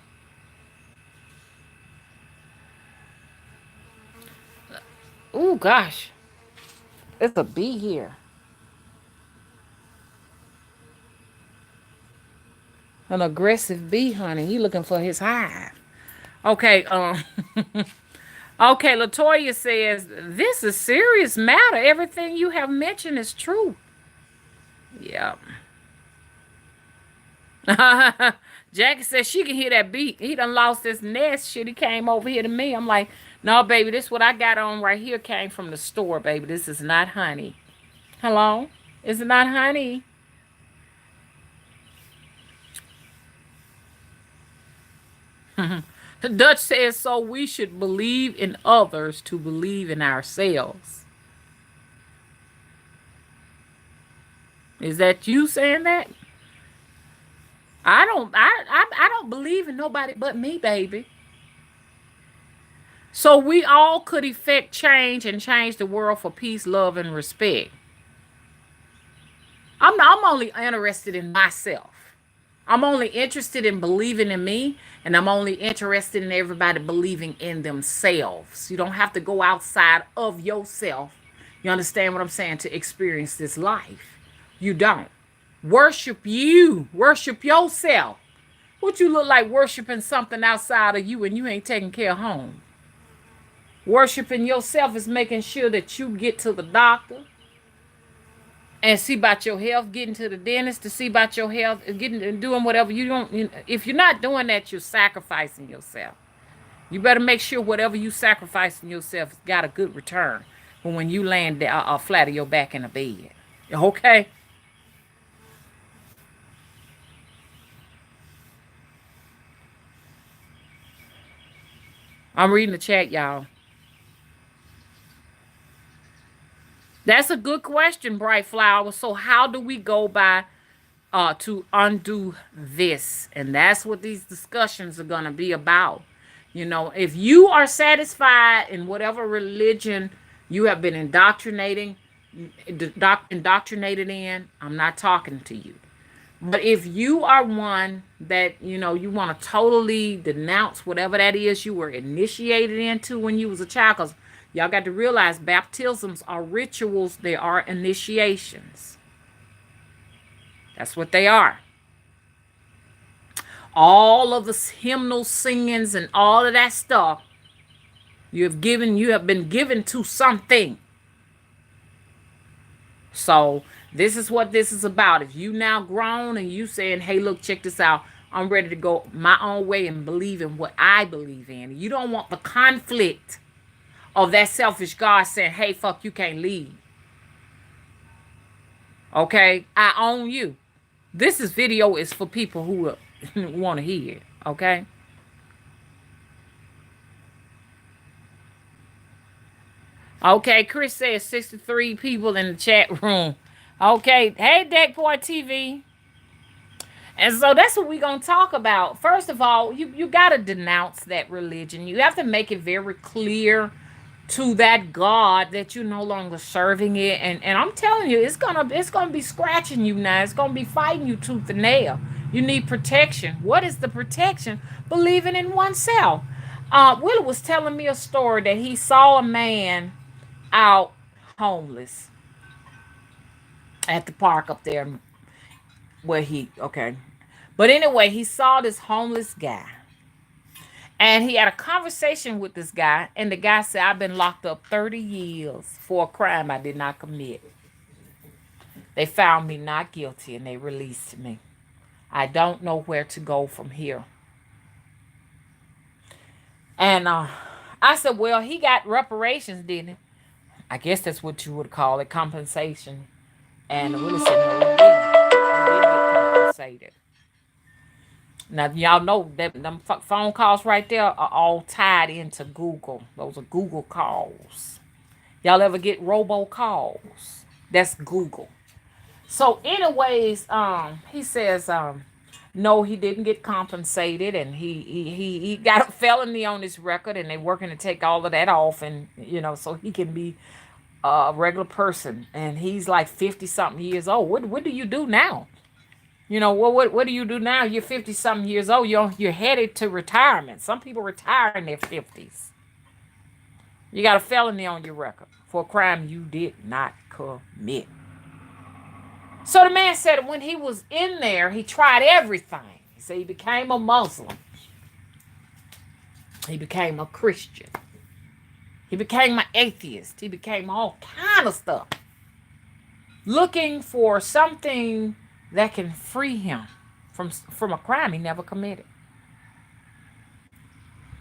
Oh gosh. It's a bee here. An aggressive bee, honey. He looking for his hive. Okay, okay, Latoya says, this is serious matter. Everything you have mentioned is true. Yeah. Jackie says she can hear that beat. He done lost his nest. Shit, he came over here to me. I'm like, no, baby, this what I got on right here came from the store, baby. This is not honey. Hello? Is it not honey? The Dutch says, so we should believe in others to believe in ourselves. Is that you saying that? I don't believe in nobody but me, baby. So we all could effect change and change the world for peace, love, and respect. I'm only interested in myself. I'm only interested in believing in me, and I'm only interested in everybody believing in themselves. You don't have to go outside of yourself. You understand what I'm saying? To experience this life. You don't. Worship you. Worship yourself. What you look like worshiping something outside of you and you ain't taking care of home? Worshiping yourself is making sure that you get to the doctor and see about your health, getting to the dentist to see about your health, getting and doing whatever you don't. If you're not doing that, you're sacrificing yourself. You better make sure whatever you sacrificing yourself got a good return for when you land flat on your back in a bed. Okay? I'm reading the chat, y'all. That's a good question, Bright Flower. So how do we go by to undo this? And that's what these discussions are going to be about. You know, if you are satisfied in whatever religion you have been indoctrinated in, I'm not talking to you. But if you are one that, you know, you want to totally denounce whatever that is you were initiated into when you was a child, because y'all got to realize baptisms are rituals, they are initiations. That's what they are. All of the hymnal singings and all of that stuff, you have been given to something. So this is what this is about. If you now grown and you saying, hey, look, check this out. I'm ready to go my own way and believe in what I believe in. You don't want the conflict of that selfish God saying, hey, fuck, you can't leave. Okay? I own you. This is video is for people who want to hear it. Okay? Okay, Chris says 63 people in the chat room. Okay. Hey, Deckport TV. And so that's what we're going to talk about. First of all, you got to denounce that religion. You have to make it very clear to that God that you're no longer serving it. And I'm telling you, it's gonna be scratching you now. It's gonna be fighting you tooth and nail. You need protection. What is the protection? Believing in oneself. Willie was telling me a story that he saw a man out homeless at the park up there where he okay. But anyway, he saw this homeless guy. And he had a conversation with this guy, and the guy said, I've been locked up 30 years for a crime I did not commit. They found me not guilty and they released me. I don't know where to go from here. And I said, well, he got reparations, didn't he? I guess that's what you would call it, compensation. And Willie said, no, he didn't. He didn't get compensated. Now, y'all know that them phone calls right there are all tied into Google. Those are Google calls. Y'all ever get robocalls? That's Google. So, anyways, he says, no, he didn't get compensated, and he got a felony on his record, and they're working to take all of that off, and so he can be a regular person. And he's like 50 something years old. What do you do now? What do you do now? You're 50 something years old. You're headed to retirement. Some people retire in their 50s. You got a felony on your record for a crime you did not commit. So the man said when he was in there, he tried everything. He said he became a Muslim. He became a Christian. He became an atheist. He became all kind of stuff. Looking for something that can free him from a crime he never committed.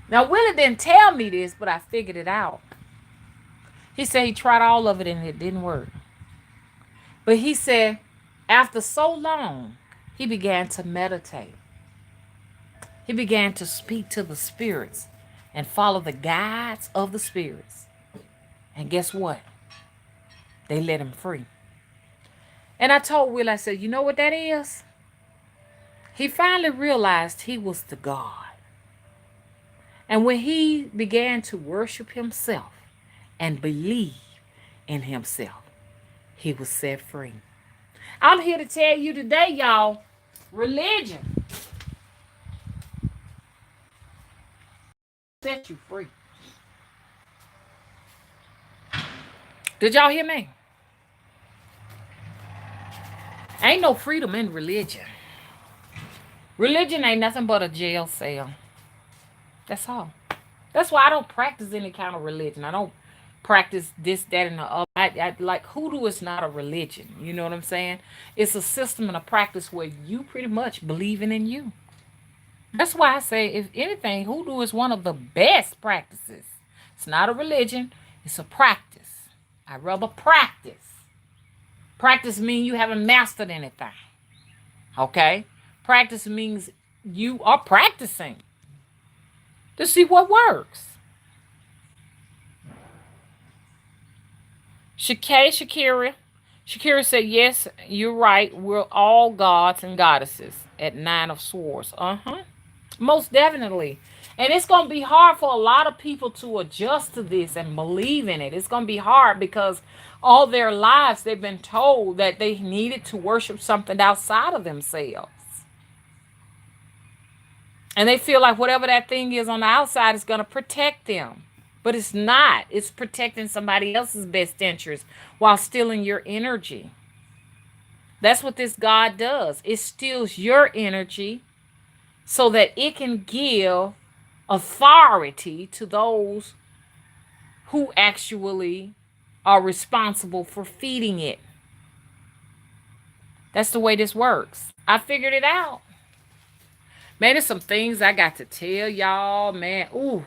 Now, Willie didn't tell me this, but I figured it out. He said he tried all of it and it didn't work. But he said after so long, he began to meditate. He began to speak to the spirits and follow the guides of the spirits. And guess what? They let him free. And I told Will, I said, you know what that is? He finally realized he was the God. And when he began to worship himself and believe in himself, he was set free. I'm here to tell you today, y'all, religion set you free. Did y'all hear me? Ain't no freedom in religion. Religion ain't nothing but a jail cell. That's all. That's why I don't practice any kind of religion. I don't practice this, that, and the other. I like hoodoo is not a religion. You know what I'm saying? It's a system and a practice where you pretty much believing in you. That's why I say, if anything, hoodoo is one of the best practices. It's not a religion, it's a practice. I'd rather practice. Practice means you haven't mastered anything. Okay? Practice means you are practicing to see what works. Shakira. Shakira said, yes, you're right. We're all gods and goddesses at Nine of Swords. Uh-huh. Most definitely. And it's going to be hard for a lot of people to adjust to this and believe in it. It's going to be hard because all their lives they've been told that they needed to worship something outside of themselves. And they feel like whatever that thing is on the outside is going to protect them. But it's not. It's protecting somebody else's best interest while stealing your energy. That's what this God does. It steals your energy so that it can give authority to those who actually are responsible for feeding it. That's the way this works. I figured it out. Man, there's some things I got to tell y'all, man. Ooh,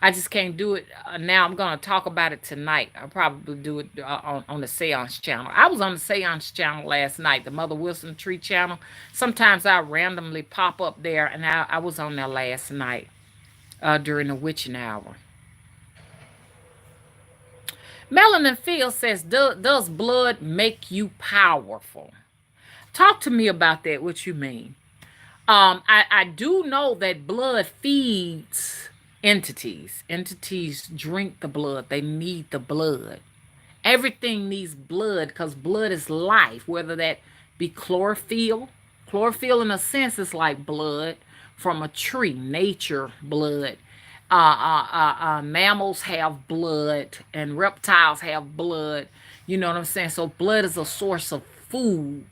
I just can't do it now. I'm going to talk about it tonight. I'll probably do it on the Seance channel. I was on the Seance channel last night, the Mother Wilson Tree channel. Sometimes I randomly pop up there, and I was on there last night during the witching hour. Melanin Field says, does blood make you powerful? Talk to me about that, what you mean. I do know that blood feeds entities. Entities drink the blood. They need the blood. Everything needs blood because blood is life, whether that be chlorophyll. Chlorophyll, in a sense, is like blood from a tree, nature blood. Mammals have blood and reptiles have blood. You know what I'm saying? So blood is a source of food.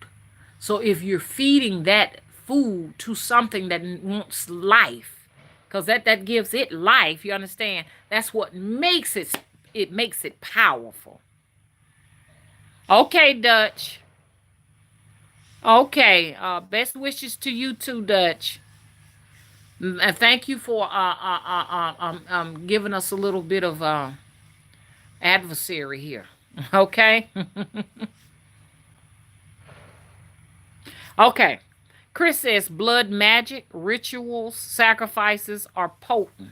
So if you're feeding that food to something that wants life, because that gives it life, you understand? That's what makes it makes it powerful. Okay, Dutch. Okay. Best wishes to you too, Dutch. And thank you for giving us a little bit of adversary here. Okay. Okay. Chris says blood magic, rituals, sacrifices are potent.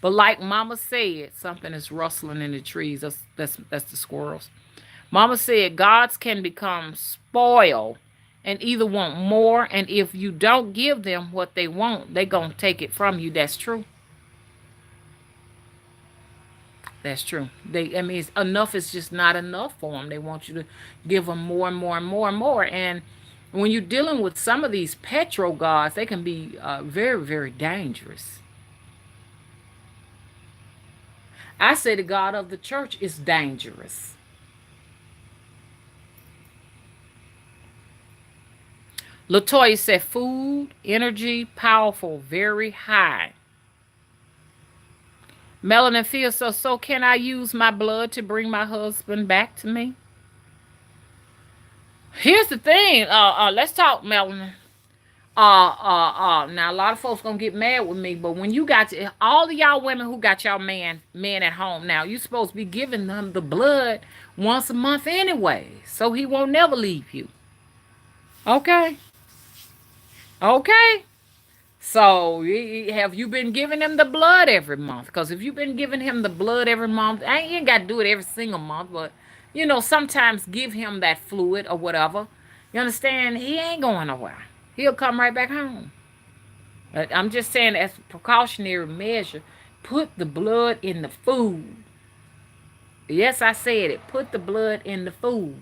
But like Mama said, something is rustling in the trees. That's the squirrels. Mama said gods can become spoiled and either want more, and if you don't give them what they want, they're going to take it from you. That's true. That's true. I mean, enough is just not enough for them. They want you to give them more and more and more and more. And when you're dealing with some of these petro gods, they can be very, very dangerous. I say the God of the church is dangerous. Latoya said food, energy, powerful, very high. Melanin feels so can I use my blood to bring my husband back to me? Here's the thing. Let's talk, Melanin. Now a lot of folks gonna get mad with me, but when you got all of y'all women who got y'all men at home now, you supposed to be giving them the blood once a month anyway, so he won't never leave you. Okay. Okay. So have you been giving him the blood every month? Because if you've been giving him the blood every month, you ain't got to do it every single month, but sometimes give him that fluid or whatever. You understand? He ain't going nowhere. He'll come right back home. But I'm just saying, as a precautionary measure, put the blood in the food. Yes, I said it. Put the blood in the food.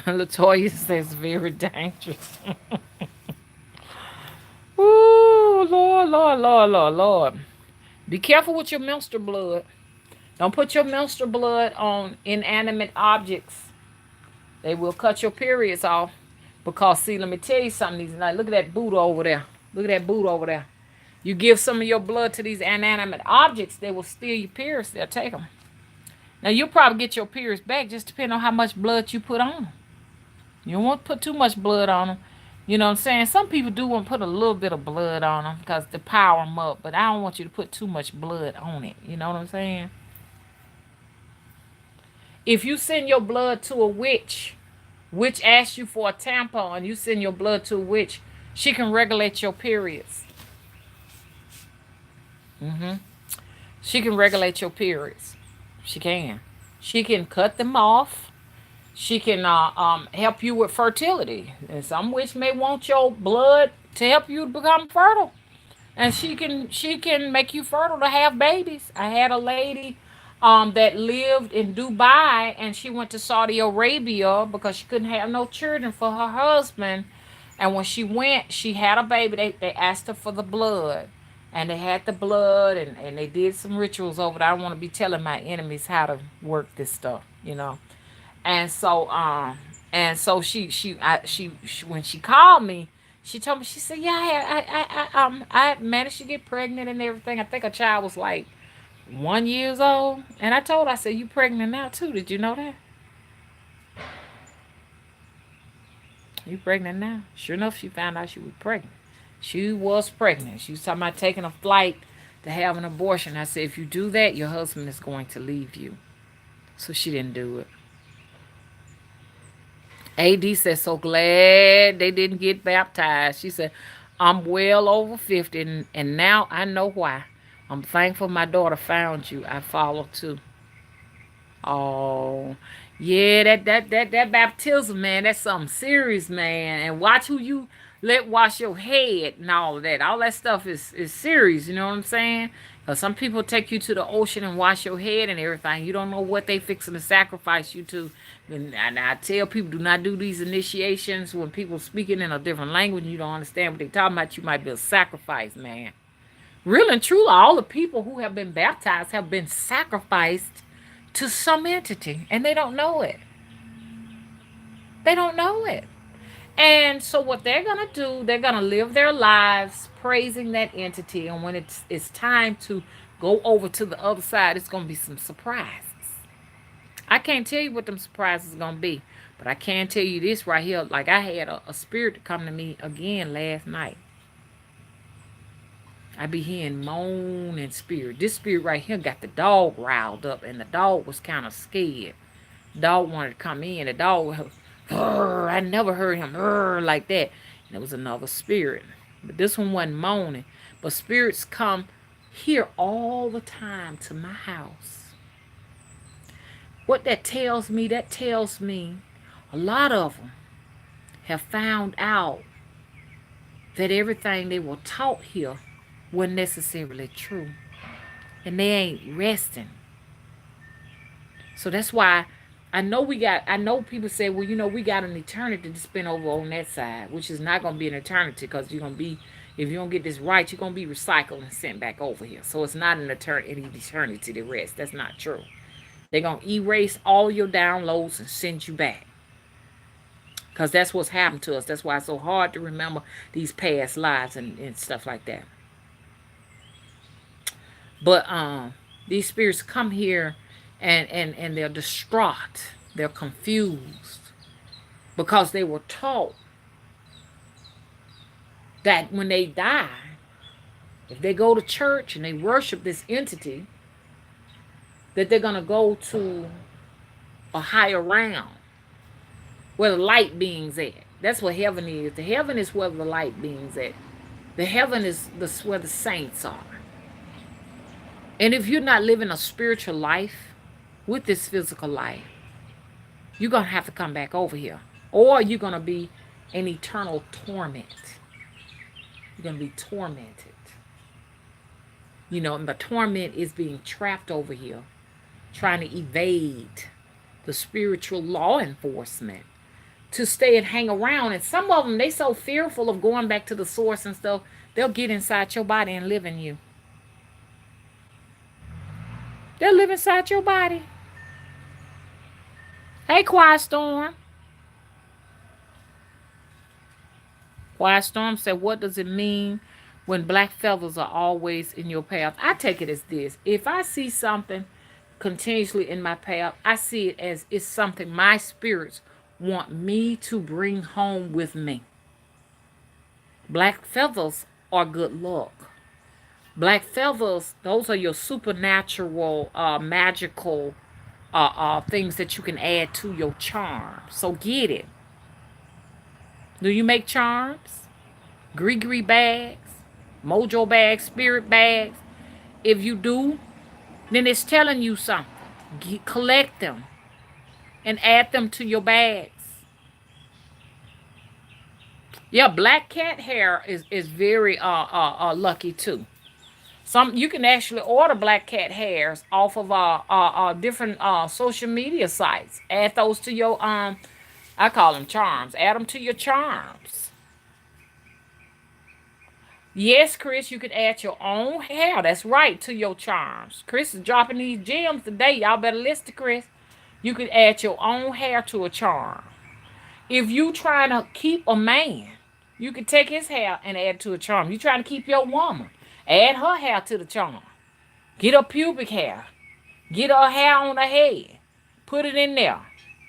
Latoya says very dangerous. Ooh, Lord, Lord, Lord, Lord, Lord. Be careful with your menstrual blood. Don't put your menstrual blood on inanimate objects. They will cut your periods off. Because, see, let me tell you something. Look at that Buddha over there. Look at that Buddha over there. You give some of your blood to these inanimate objects, they will steal your periods. They'll take them. Now, you'll probably get your periods back just depending on how much blood you put on. You don't want to put too much blood on them. You know what I'm saying? Some people do want to put a little bit of blood on them because to power them up, but I don't want you to put too much blood on it. You know what I'm saying? If you send your blood to a witch asks you for a tampon, you send your blood to a witch, she can regulate your periods. Hmm. She can regulate your periods. She can. She can cut them off. She can help you with fertility. And some witch may want your blood to help you become fertile. And she can make you fertile to have babies. I had a lady that lived in Dubai, and she went to Saudi Arabia because she couldn't have no children for her husband. And when she went, she had a baby. They asked her for the blood, and they had the blood, and they did some rituals over there. I don't want to be telling my enemies how to work this stuff. And so she when she called me, she told me, she said, yeah, I managed to get pregnant and everything. I think a child was like 1 years old, and I told her, I said, you pregnant now too? Did you know that you pregnant now? Sure enough, she found out she was pregnant. She was pregnant. She was talking about taking a flight to have an abortion. I said, if you do that, your husband is going to leave you. So she didn't do it. AD said, so glad they didn't get baptized. She said, I'm well over 50, and now I know why. I'm thankful my daughter found you. I follow too. Oh, yeah, that baptism, man, that's something serious, man. And watch who you let wash your head and all of that. All that stuff is serious, you know what I'm saying? Because some people take you to the ocean and wash your head and everything. You don't know what they fixing to sacrifice you to. And I tell people, do not do these initiations when people speaking in a different language and you don't understand what they're talking about. You might be a sacrifice, man. Real and true, all the people who have been baptized have been sacrificed to some entity, and they don't know it. They don't know it. And so what they're gonna do, they're gonna live their lives praising that entity, and when it's time to go over to the other side, it's gonna be some surprises. I can't tell you what them surprises are gonna be, but I can tell you this right here. Like I had a spirit to come to me again last night. I be hearing moan and spirit. This spirit right here got the dog riled up, and the dog was kind of scared. The dog wanted to come in. The dog, I never heard him like that. And it was another spirit. But this one wasn't moaning. But spirits come here all the time to my house. What that tells me a lot of them have found out that everything they were taught here wasn't necessarily true. And they ain't resting. So that's why I know people say, well, we got an eternity to spend over on that side, which is not going to be an eternity because you're going to be, if you don't get this right, you're going to be recycled and sent back over here. So it's not an eternity to rest. That's not true. They're going to erase all your downloads and send you back. Because that's what's happened to us. That's why it's so hard to remember these past lives and stuff like that. But these spirits come here and they're distraught. They're confused because they were taught that when they die, if they go to church and they worship this entity, that they're going to go to a higher realm where the light beings at. That's what heaven is. The heaven is where the light beings at. The heaven is where the saints are. And if you're not living a spiritual life with this physical life, you're going to have to come back over here. Or you're going to be in eternal torment. You're going to be tormented. And the torment is being trapped over here, trying to evade the spiritual law enforcement to stay and hang around. And some of them, they so fearful of going back to the source and stuff, they'll get inside your body and live in you. They'll live inside your body. Hey, Quiet Storm. Quiet Storm said, what does it mean when black feathers are always in your path? I take it as this. If I see something continuously in my path, I see it as it's something my spirits want me to bring home with me. Black feathers are good luck. Black feathers, those are your supernatural, magical things that you can add to your charm. So get it. Do you make charms? Gree bags, mojo bags, spirit bags. If you do, then it's telling you something. Collect them and add them to your bags. Yeah, black cat hair is very lucky too. Some you can actually order black cat hairs off of different social media sites. Add those to your I call them charms. Add them to your charms. Yes, Chris, you can add your own hair. That's right, to your charms. Chris is dropping these gems today. Y'all better listen to Chris. You can add your own hair to a charm. If you trying to keep a man, you can take his hair and add to a charm. You trying to keep your woman, add her hair to the charm. Get her pubic hair. Get her hair on her head. Put it in there.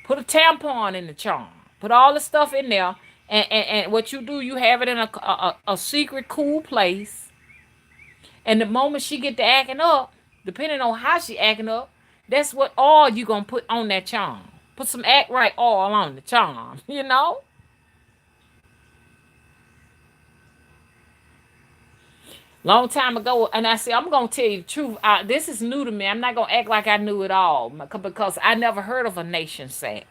Put a tampon in the charm. Put all the stuff in there. And what you do, you have it in a secret, cool place. And the moment she get to acting up, depending on how she acting up, that's what all you going to put on that charm. Put some act right all on the charm, you know? Long time ago, and I say, I'm going to tell you the truth. This is new to me. I'm not going to act like I knew it all because I never heard of a nation sack.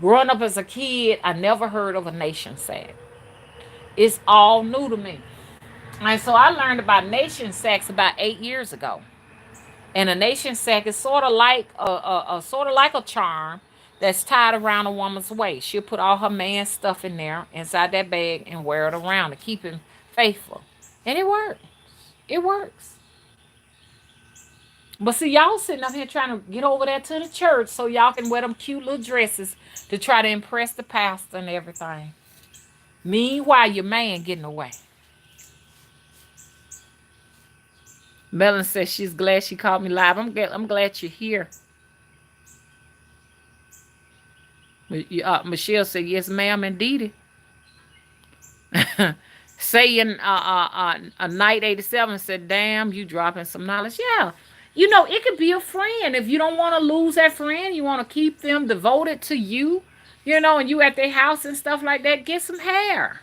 Growing up as a kid, I never heard of a nation sack. It's all new to me. And so I learned about nation sacks about 8 years ago. And a nation sack is sort of like a charm that's tied around a woman's waist. She'll put all her man's stuff in there inside that bag and wear it around to keep him faithful. And it works. It works. But see, y'all sitting up here trying to get over there to the church so y'all can wear them cute little dresses to try to impress the pastor and everything. Meanwhile, your man getting away. Melon says she's glad she called me live. I'm glad you're here. Michelle said, yes, ma'am, indeed. Saying a night 87 said, damn, you dropping some knowledge. Yeah. You know, it could be a friend. If you don't want to lose that friend, you want to keep them devoted to you, and you at their house and stuff like that, get some hair.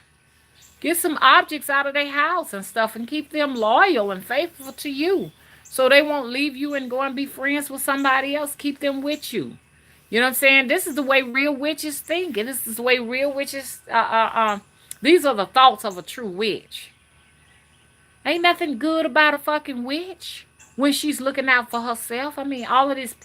Get some objects out of their house and stuff and keep them loyal and faithful to you. So they won't leave you and go and be friends with somebody else. Keep them with you. You know what I'm saying? This is the way real witches think. And this is the way real witches, these are the thoughts of a true witch. Ain't nothing good about a fucking witch when she's looking out for herself. I mean, all of these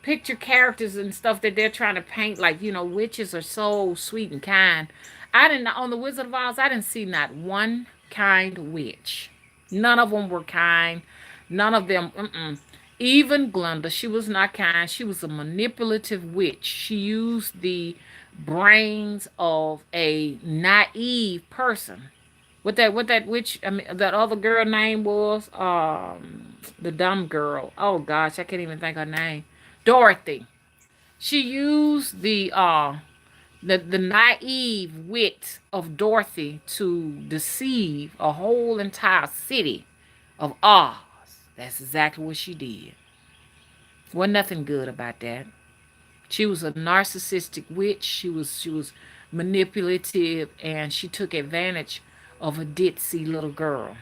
picture characters and stuff that they're trying to paint, like, witches are so sweet and kind. I didn't, on the Wizard of Oz, I didn't see not one kind witch. None of them were kind. None of them, Even Glenda, she was not kind. She was a manipulative witch. She used the brains of a naive person. What that witch, I mean, that other girl name was, the dumb girl. Oh gosh, I can't even think her name. Dorothy. She used the naive wit of Dorothy to deceive a whole entire city of Oz. That's exactly what she did. Wasn't nothing good about that. She was a narcissistic witch. She was manipulative, and she took advantage of a ditzy little girl.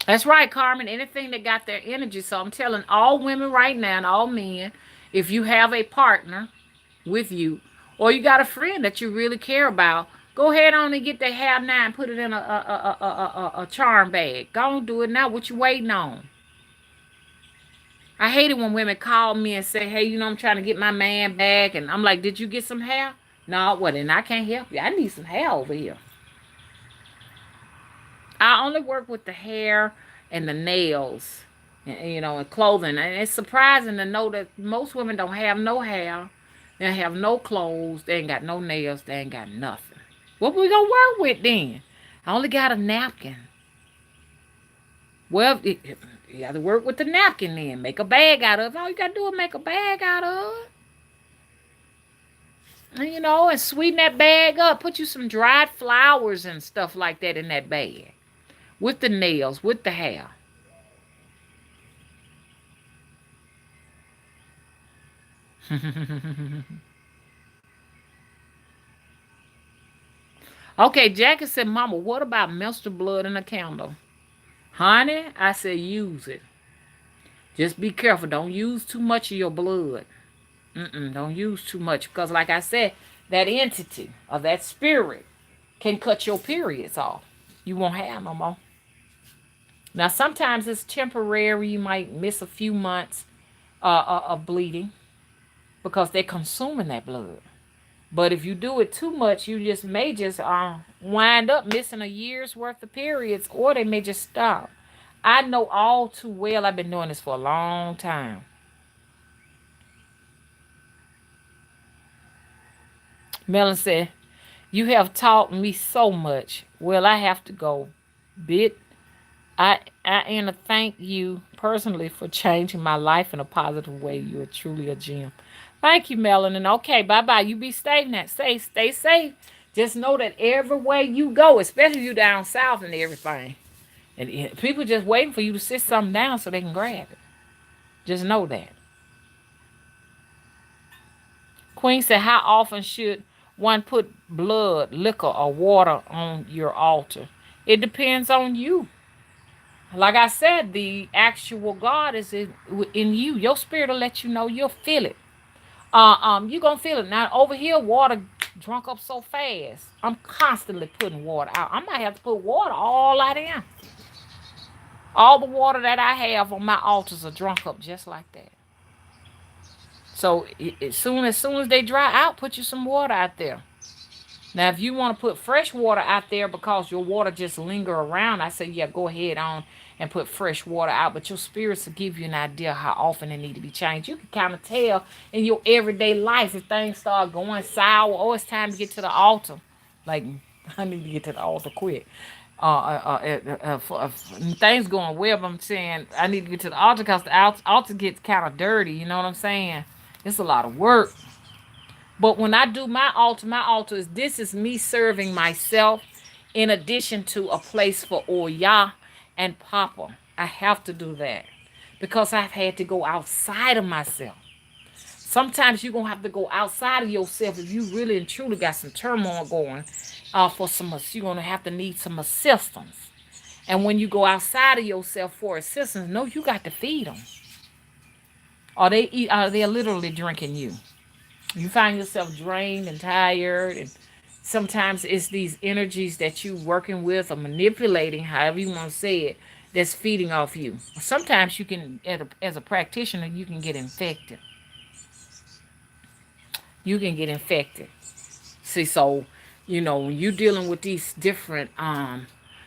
That's right, Carmen. Anything that got their energy. So I'm telling all women right now and all men, if you have a partner with you, or you got a friend that you really care about, go ahead on and get that hair now and put it in a charm bag. Go on, do it now. What you waiting on? I hate it when women call me and say, hey, I'm trying to get my man back. And I'm like, did you get some hair? No, well, then I can't help you. I need some hair over here. I only work with the hair and the nails, and clothing. And it's surprising to know that most women don't have no hair. They have no clothes. They ain't got no nails. They ain't got nothing. What we gonna work with then? I only got a napkin. Well, you got to work with the napkin then. Make a bag out of it. All you got to do is make a bag out of it. And, and sweeten that bag up. Put you some dried flowers and stuff like that in that bag. With the nails, with the hair. Okay, Jackie said, Mama, what about menstrual blood in a candle? Honey, I said use it. Just be careful. Don't use too much of your blood. Don't use too much because, like I said, that entity or that spirit can cut your periods off. You won't have no more. Now, sometimes it's temporary. You might miss a few months of bleeding because they're consuming that blood. But if you do it too much, you just may just wind up missing a year's worth of periods, or they may just stop. I know all too well. I've been doing this for a long time. Melon said, "You have taught me so much. Well, I have to go. Bit. I and thank you personally for changing my life in a positive way. You are truly a gem." Thank you, Melanin. Okay, bye bye. You be safe now. Stay safe. Just know that everywhere you go, especially you down south and everything, and people just waiting for you to sit something down so they can grab it. Just know that. Queen said, "How often should one put blood, liquor, or water on your altar?" It depends on you. Like I said, the actual God is in you. Your spirit will let you know. You'll feel it. You gonna feel it. Now over here, water drunk up so fast. I'm constantly putting water out. I might have to put water all out in. All the water that I have on my altars are drunk up just like that. So as soon as they dry out, put you some water out there. Now, if you want to put fresh water out there because your water just linger around, I say, yeah, go ahead on and put fresh water out. But your spirits will give you an idea how often they need to be changed. You can kind of tell in your everyday life if things start going sour, or it's time to get to the altar. Like, I need to get to the altar quick. Things going well, but I'm saying I need to get to the altar because the altar gets kind of dirty. You know what I'm saying? It's a lot of work. But when I do my altar is this is me serving myself in addition to a place for Oya and Papa. I have to do that because I've had to go outside of myself. Sometimes you're going to have to go outside of yourself if you really and truly got some turmoil going for you're going to have to need some assistance. And when you go outside of yourself for assistance, no, you got to feed them. Or they're literally drinking you. You find yourself drained and tired, and sometimes it's these energies that you working with or manipulating, however you want to say it, that's feeding off you. Sometimes you can, as a practitioner, you can get infected. You can get infected. See, so when you're dealing with these different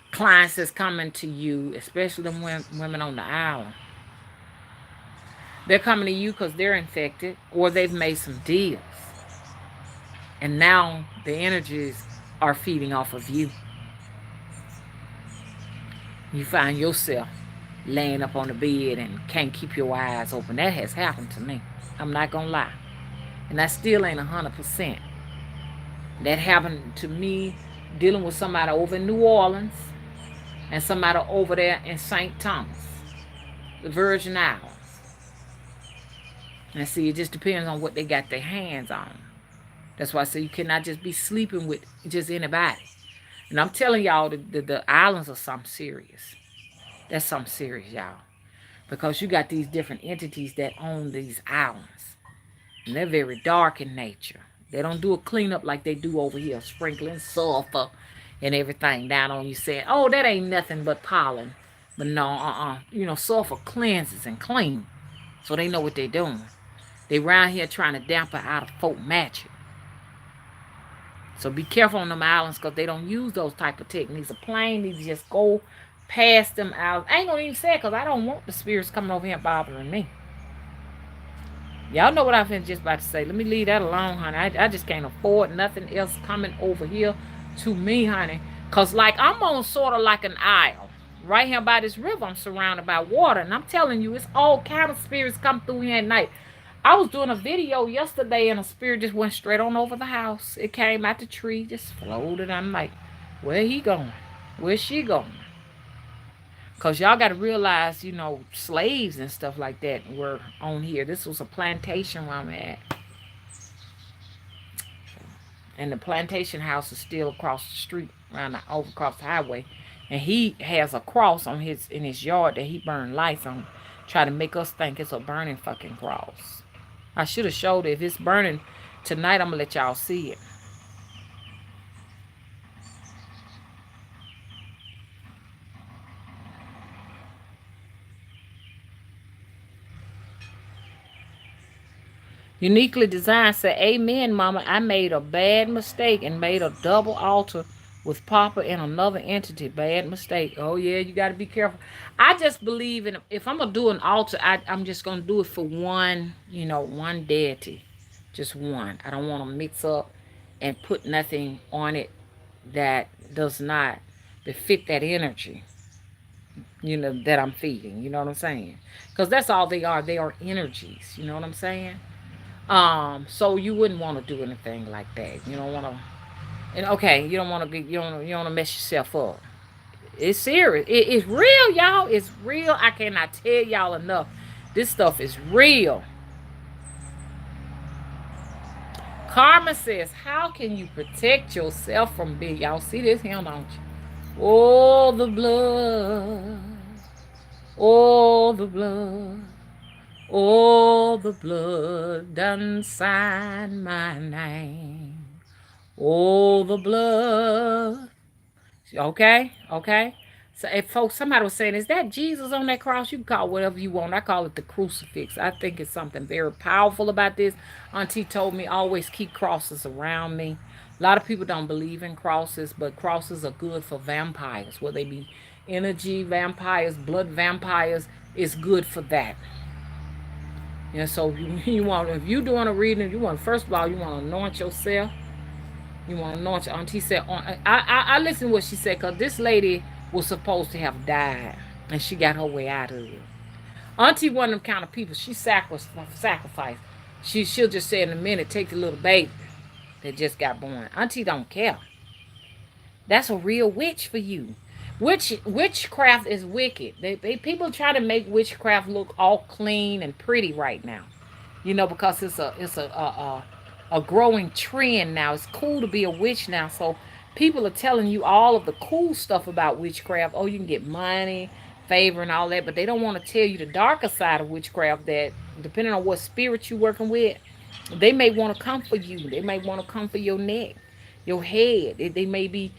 clients that's coming to you, especially the women on the island, they're coming to you because they're infected or they've made some deals. And now the energies are feeding off of you. You find yourself laying up on the bed and can't keep your eyes open. That has happened to me. I'm not going to lie. And I still ain't 100%. That happened to me dealing with somebody over in New Orleans and somebody over there in St. Thomas, the Virgin Islands. And see, it just depends on what they got their hands on. That's why I say you cannot just be sleeping with just anybody. And I'm telling y'all, the islands are something serious. That's something serious, y'all. Because you got these different entities that own these islands. And they're very dark in nature. They don't do a cleanup like they do over here, sprinkling sulfur and everything down on you saying, oh, that ain't nothing but pollen. But no, sulfur cleanses and clean. So they know what they're doing. They around here trying to dampen out of folk magic. So be careful on them islands because they don't use those type of techniques. A plane needs to just go past them out. I ain't going to even say it because I don't want the spirits coming over here bothering me. Y'all know what I've been just about to say. Let me leave that alone, honey. I just can't afford nothing else coming over here to me, honey. Because like I'm on sort of like an isle. Right here by this river, I'm surrounded by water. And I'm telling you, it's all kind of spirits come through here at night. I was doing a video yesterday and a spirit just went straight on over the house. It came out the tree, just floated. I'm like, where he going? Where's she going? Because y'all got to realize, slaves and stuff like that were on here. This was a plantation where I'm at. And the plantation house is still across the street, over across the highway. And he has a cross in his yard that he burned lights on, try to make us think it's a burning fucking cross. I should have showed it. If it's burning tonight, I'm gonna let y'all see it. Uniquely designed said, Amen, Mama. I made a bad mistake and made a double altar with Papa and another entity. Bad mistake. Oh, yeah, you got to be careful. I just believe in, if I'm going to do an altar, I'm just going to do it for one, one deity. Just one. I don't want to mix up and put nothing on it that does not befit that energy, that I'm feeding. You know what I'm saying? Because that's all they are. They are energies. You know what I'm saying? So you wouldn't want to do anything like that. You don't want to, and okay, you don't want to be, you don't want to mess yourself up. It's serious. It's real, y'all. It's real. I cannot tell y'all enough. This stuff is real. Karma says, how can you protect yourself from being, y'all see this here, don't you? Oh, the blood. Oh, the blood. Oh, the blood done sign my name. Oh, the blood. Okay, okay. So if folks, somebody was saying, is that Jesus on that cross? You can call it whatever you want. I call it the crucifix. I think it's something very powerful about this. Auntie told me always keep crosses around me. A lot of people don't believe in crosses, but crosses are good for vampires. Whether they be energy vampires, blood vampires, it's good for that. So you want, if you're doing a reading, you want, first of all, you want to anoint yourself. You want to anoint your auntie said, I listened to what she said, because this lady was supposed to have died, and she got her way out of it. Auntie one of them kind of people, she sacrificed. She'll just say in a minute, take the little baby that just got born. Auntie don't care. That's a real witch for you. Witchcraft is wicked. People try to make witchcraft look all clean and pretty right now. Because it's a growing trend now. It's cool to be a witch now. So people are telling you all of the cool stuff about witchcraft. Oh, you can get money, favor, and all that, but they don't want to tell you the darker side of witchcraft. That depending on what spirit you're working with, they may want to come for you. They may want to come for your neck, your head. They may be,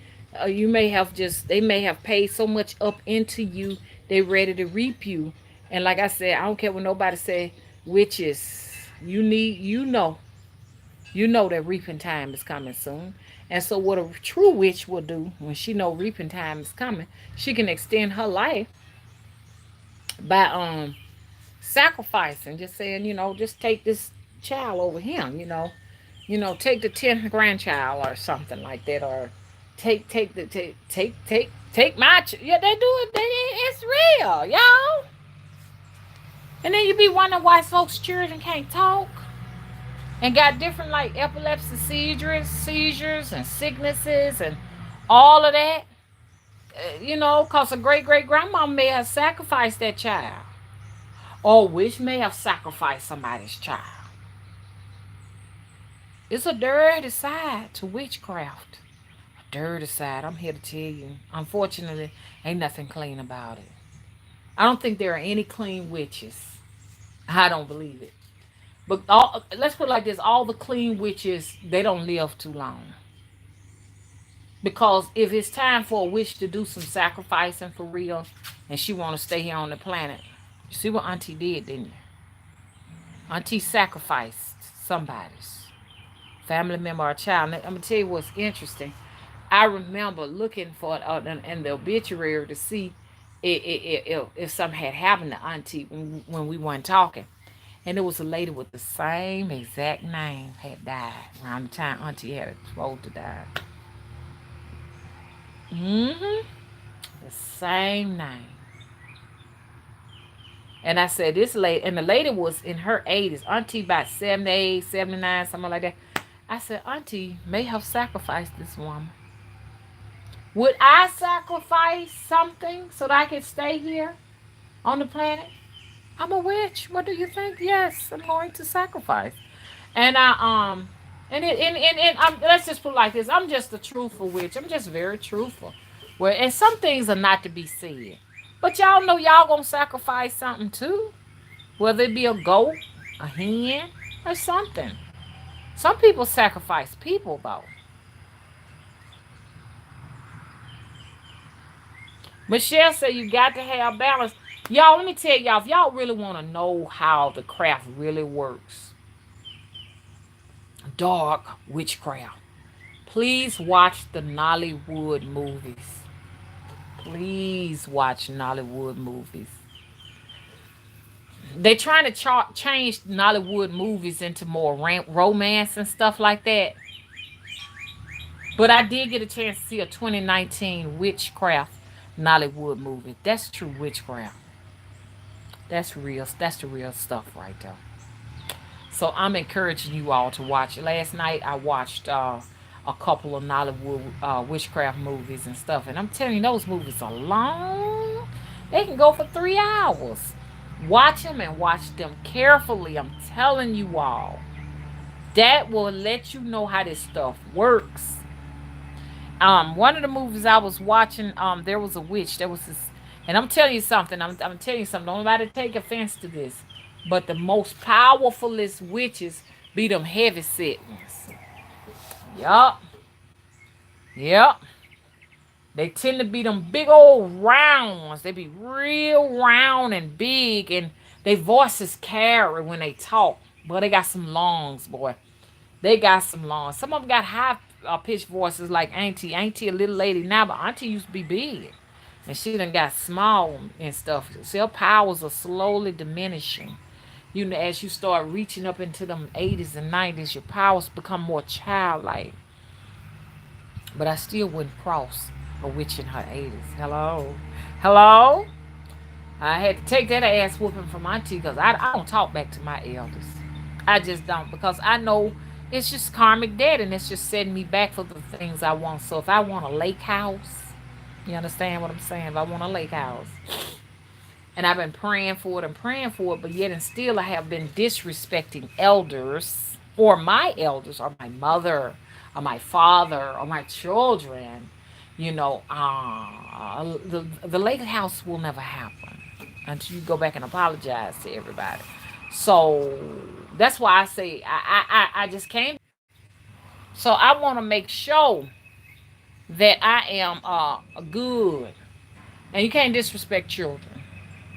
you may have just, they may have paid so much up into you, they ready to reap you. And like I said, I don't care what nobody say, witches, you know that reaping time is coming soon. And so what a true witch will do when she know reaping time is coming, she can extend her life by sacrificing, just saying, just take this child over him, take the 10th grandchild or something like that, or take my yeah, they do it. It's real, y'all. And then you be wondering why folks children can't talk and got different like epilepsy seizures and sicknesses and all of that. Cause a great great grandma may have sacrificed that child, or which may have sacrificed somebody's child. It's a dirty side to witchcraft. A dirty side. I'm here to tell you. Unfortunately, ain't nothing clean about it. I don't think there are any clean witches. I don't believe it. But let's put it like this: all the clean witches, they don't live too long. Because if it's time for a witch to do some sacrificing for real, and she want to stay here on the planet, you see what Auntie did, didn't you? Auntie sacrificed somebody's family member or child. I'm gonna tell you what's interesting. I remember looking for it in the obituary to see if something had happened to Auntie when we weren't talking. And it was a lady with the same exact name had died around the time Auntie had supposed to die. Mm-hmm. The the same name. And I said, this lady, and the lady was in her 80s, Auntie about 78, 79, something like that. I said, Auntie may have sacrificed this woman. Would I sacrifice something so that I could stay here on the planet? I'm a witch. What do you think? Yes, I'm going to sacrifice. And let's just put it like this. I'm just a truthful witch. I'm just very truthful. Well, and some things are not to be said. But y'all know y'all gonna sacrifice something too. Whether it be a goat, a hen, or something. Some people sacrifice people though. Michelle said you got to have balance. Y'all, let me tell y'all, if y'all really want to know how the craft really works, dark witchcraft, please watch the Nollywood movies. Please watch Nollywood movies. They're trying to change Nollywood movies into more romance and stuff like that. But I did get a chance to see a 2019 witchcraft Nollywood movie. That's true witchcraft. That's real. That's the real stuff right there. So I'm encouraging you all to watch it. Last night I watched a couple of Nollywood witchcraft movies and stuff, and I'm telling you, those movies are long. They can go for 3 hours. Watch them and watch them carefully. I'm telling you all, that will let you know how this stuff works. One of the movies I was watching, there was a witch. There was this, and I'm telling you something. I'm telling you something. Don't nobody take offense to this, but the most powerfulest witches be them heavy set ones. Yup, yup. They tend to be them big old round ones. They be real round and big, and their voices carry when they talk. But they got some lungs, boy. They got some lungs. Some of them got high pitched voices like Auntie. Auntie a little lady now, but Auntie used to be big. And she done got small and stuff. So her powers are slowly diminishing. You know, as you start reaching up into them 80s and 90s, your powers become more childlike. But I still wouldn't cross a witch in her 80s. Hello? Hello? I had to take that ass whooping from Auntie because I don't talk back to my elders. I just don't, because I know it's just karmic debt and it's just setting me back for the things I want. So if I want a lake house, you understand what I'm saying? If I want a lake house, and I've been praying for it and praying for it, but yet and still I have been disrespecting elders or my elders or my mother or my father or my children, you know, the lake house will never happen until you go back and apologize to everybody. So that's why I say I just came. So I want to make sure that I am good. And you can't disrespect children.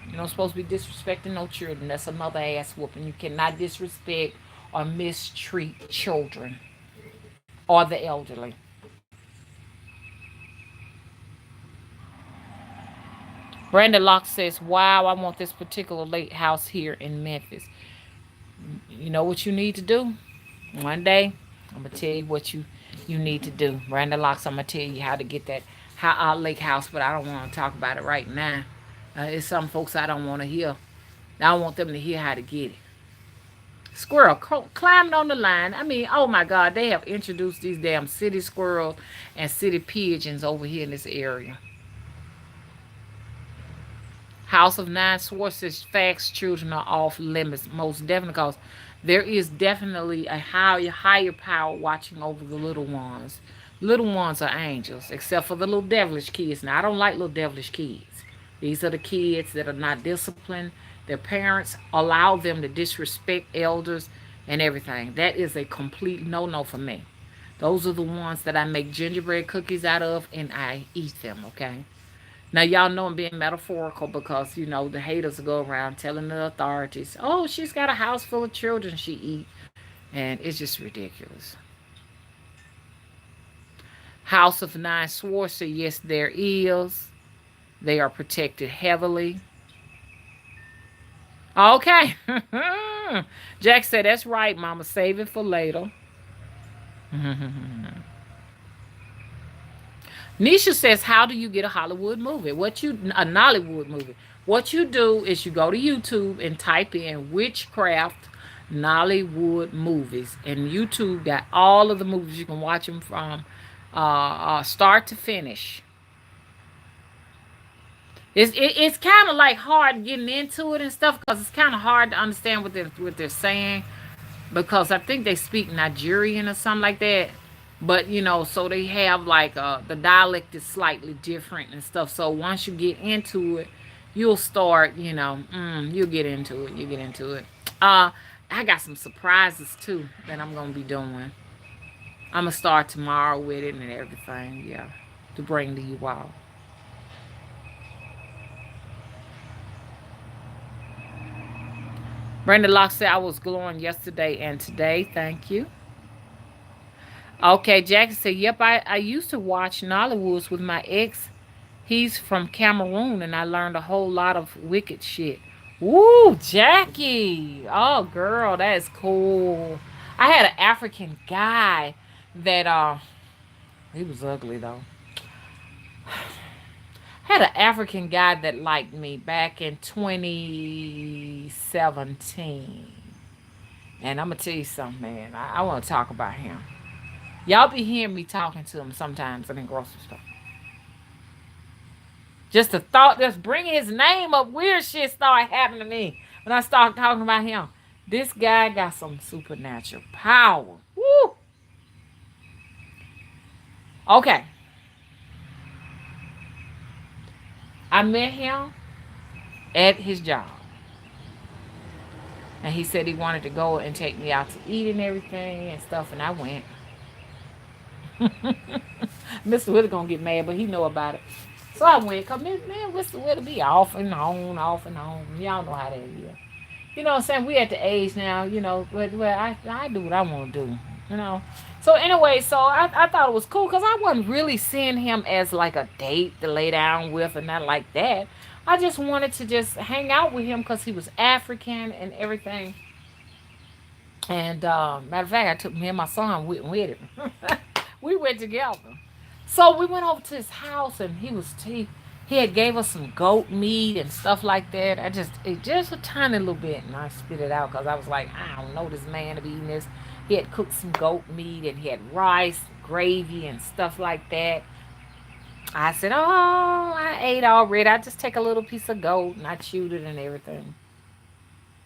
You're not supposed to be disrespecting no children. That's another ass whooping. You cannot disrespect or mistreat children or the elderly. Brandon Locke says, wow, I want this particular lake house here in Memphis. You know what you need to do? One day, I'm gonna tell you what you need to do. Brandon Locks, I'm gonna tell you how to get that lake house, but I don't want to talk about it right now. It's some folks I don't want to hear. I don't want them to hear how to get it. Squirrel climbing on the line. I mean, oh my God, they have introduced these damn city squirrels and city pigeons over here in this area. House of Nine Swords says facts, children are off limits, most definitely, because there is definitely a higher power watching over the little ones. Little ones are angels, except for the little devilish kids. Now, I don't like little devilish kids. These are the kids that are not disciplined. Their parents allow them to disrespect elders and everything. That is a complete no-no for me. Those are the ones that I make gingerbread cookies out of, and I eat them, okay? Now, y'all know I'm being metaphorical because, you know, the haters go around telling the authorities, oh, she's got a house full of children she eat. And it's just ridiculous. House of Nine Swords, so yes, there is. They are protected heavily. Okay. Jack said, that's right, Mama. Save it for later. Nisha says, "How do you get a Hollywood movie? A Nollywood movie? What you do is you go to YouTube and type in witchcraft Nollywood movies, and YouTube got all of the movies. You can watch them from start to finish. It's kind of like hard getting into it and stuff because it's kind of hard to understand what they're saying because I think they speak Nigerian or something like that. But so they have like the dialect is slightly different and stuff. So once you get into it, you'll start. You'll get into it. You get into it. Uh, I got some surprises too that I'm gonna be doing. I'm gonna start tomorrow with it and everything. Yeah, to bring to you all. Brenda Locke said I was glowing yesterday and today. Thank you. Okay, Jackie said, yep, I used to watch Nollywoods with my ex. He's from Cameroon and I learned a whole lot of wicked shit. Woo, Jackie. Oh girl, that is cool. I had an African guy that he was ugly though. I had an African guy that liked me back in 2017. And I'm gonna tell you something, man. I want to talk about him. Y'all be hearing me talking to him sometimes in the grocery store. Just the thought, just bringing his name up, weird shit started happening to me when I started talking about him. This guy got some supernatural power. Woo! Okay, I met him at his job, and he said he wanted to go and take me out to eat and everything and stuff, and I went. Mr. Willie gonna get mad, but he know about it. So I went, cause man, Mr. Willie be off and on, off and on. Y'all know how that is. You know what I'm saying? We at the age now, where I do what I want to do, you know. So anyway, so I thought it was cool because I wasn't really seeing him as like a date to lay down with and not like that. I just wanted to just hang out with him because he was African and everything. And matter of fact, I took me and my son with him. We went together. So we went over to his house and he had gave us some goat meat and stuff like that. Just a tiny little bit, and I spit it out because I was like, I don't know this man to be eating this. He had cooked some goat meat and he had rice, gravy, and stuff like that. I said, oh, I ate already. I just take a little piece of goat and I chewed it and everything.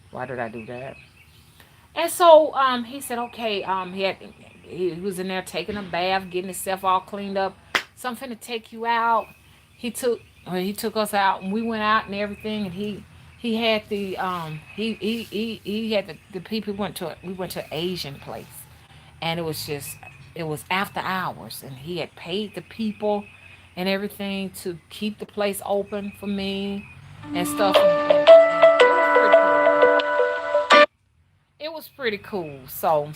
Why did I do that? And so he said, okay, he was in there taking a bath, getting himself all cleaned up. So I'm finna take you out. He took he took us out and we went out and everything and he had he had the people we went to an Asian place and it was after hours and he had paid the people and everything to keep the place open for me and stuff it was pretty cool. So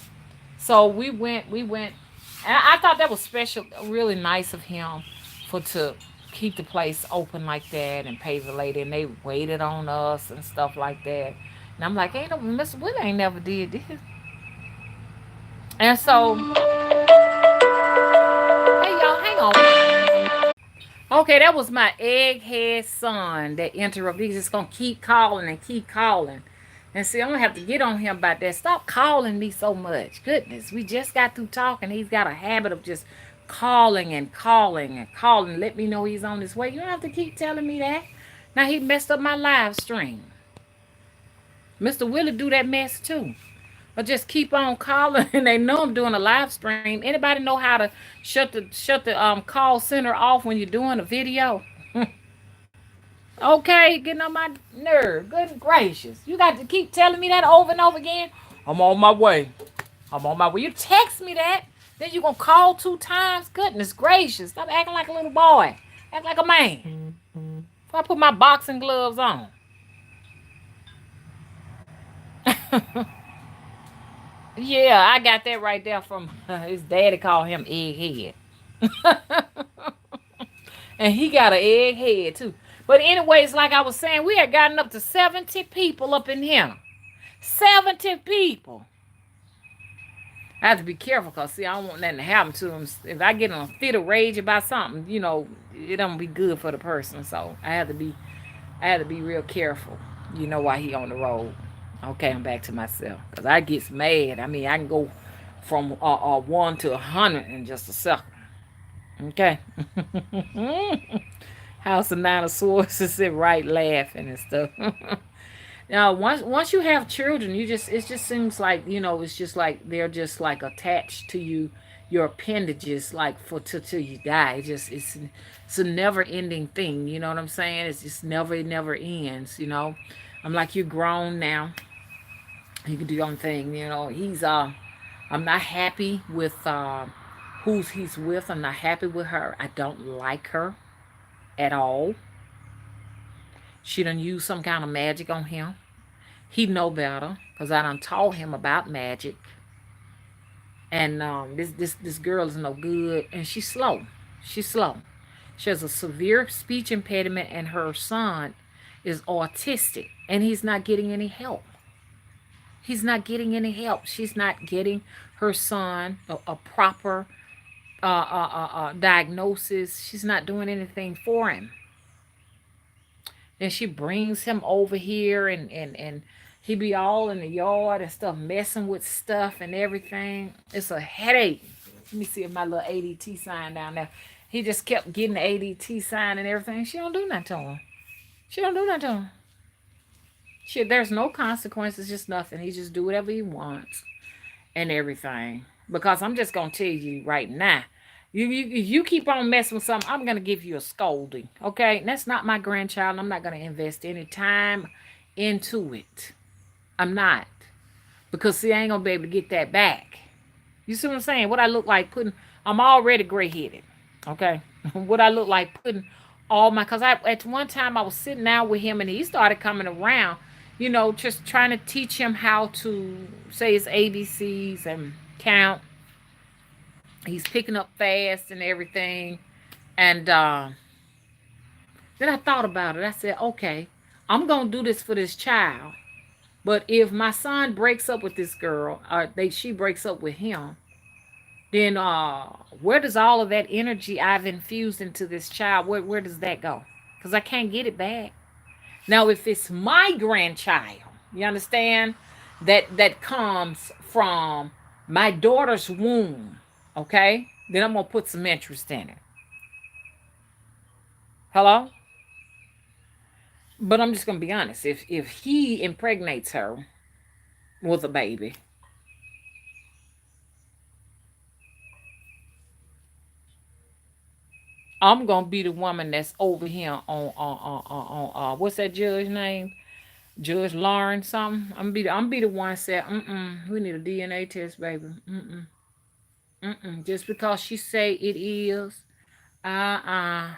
we went, and I thought that was special, really nice of him to keep the place open like that and pay the lady, and they waited on us and stuff like that. And I'm like, ain't no Mr. Wood ain't never did this. And so, hey y'all, hang on. Okay, that was my egghead son that interrupted. He's just gonna keep calling and keep calling. And see, I'm gonna have to get on him about that. Stop calling me so much. Goodness, we just got through talking. He's got a habit of just calling and calling and calling. Let me know he's on his way. You don't have to keep telling me that. Now he messed up my live stream. Mr. Willie do that mess too. Or just keep on calling and they know I'm doing a live stream. Anybody know how to shut the call center off when you're doing a video? Okay, getting on my nerve. Good gracious. You got to keep telling me that over and over again. I'm on my way. I'm on my way. You text me that. Then you going to call 2 times. Goodness gracious. Stop acting like a little boy. Act like a man. If I put my boxing gloves on. Yeah, I got that right there from his daddy called him Egghead. And he got an egghead too. But anyways, like I was saying, we had gotten up to 70 people up in here. 70 people. I have to be careful because see, I don't want nothing to happen to him. If I get in a fit of rage about something, it don't be good for the person. So I had to be real careful. Why he on the road. Okay, I'm back to myself because I gets mad. I mean, I can go from 1 to 100 in just a second. Okay. House of Nine of Swords is it right laughing and stuff. Now, once you have children, it just seems like it's just like they're just like attached to you, your appendages, like for till you die. It's a never ending thing. You know what I'm saying? It's just never it never ends. I'm like you're grown now. You can do your own thing. I'm not happy with who's he's with. I'm not happy with her. I don't like her at all. She done used some kind of magic on him. He know better because I done taught him about magic. And this girl is no good, and she's slow. She's slow. She has a severe speech impediment, and her son is autistic, and he's not getting any help. He's not getting any help. She's not getting her son a proper diagnosis. She's not doing anything for him. Then she brings him over here and he be all in the yard and stuff, messing with stuff and everything. It's a headache. Let me see if my little ADT sign down there. He just kept getting the ADT sign and everything. She don't do nothing to him. She don't do nothing to him. There's no consequences, just nothing. He just do whatever he wants and everything. Because I'm just gonna tell you right now, you keep on messing with something, I'm gonna give you a scolding. Okay, and that's not my grandchild. I'm not gonna invest any time into it. I'm not, because see, I ain't gonna be able to get that back. You see what I'm saying? What I look like putting? I'm already gray headed. Okay, what I look like putting all my? Cause at one time I was sitting down with him and he started coming around. Just trying to teach him how to say his ABCs and count. He's picking up fast and everything. And then I thought about it. I said, okay, I'm going to do this for this child. But if my son breaks up with this girl, or she breaks up with him, then where does all of that energy I've infused into this child, where does that go? Because I can't get it back. Now, if it's my grandchild, you understand, that comes from my daughter's womb, okay, then I'm going to put some interest in it. Hello? But I'm just going to be honest. If he impregnates her with a baby, I'm going to be the woman that's over here what's that judge name? Judge Lauren something. I'm be the one said, we need a DNA test, baby. Just because she say it is, uh-uh,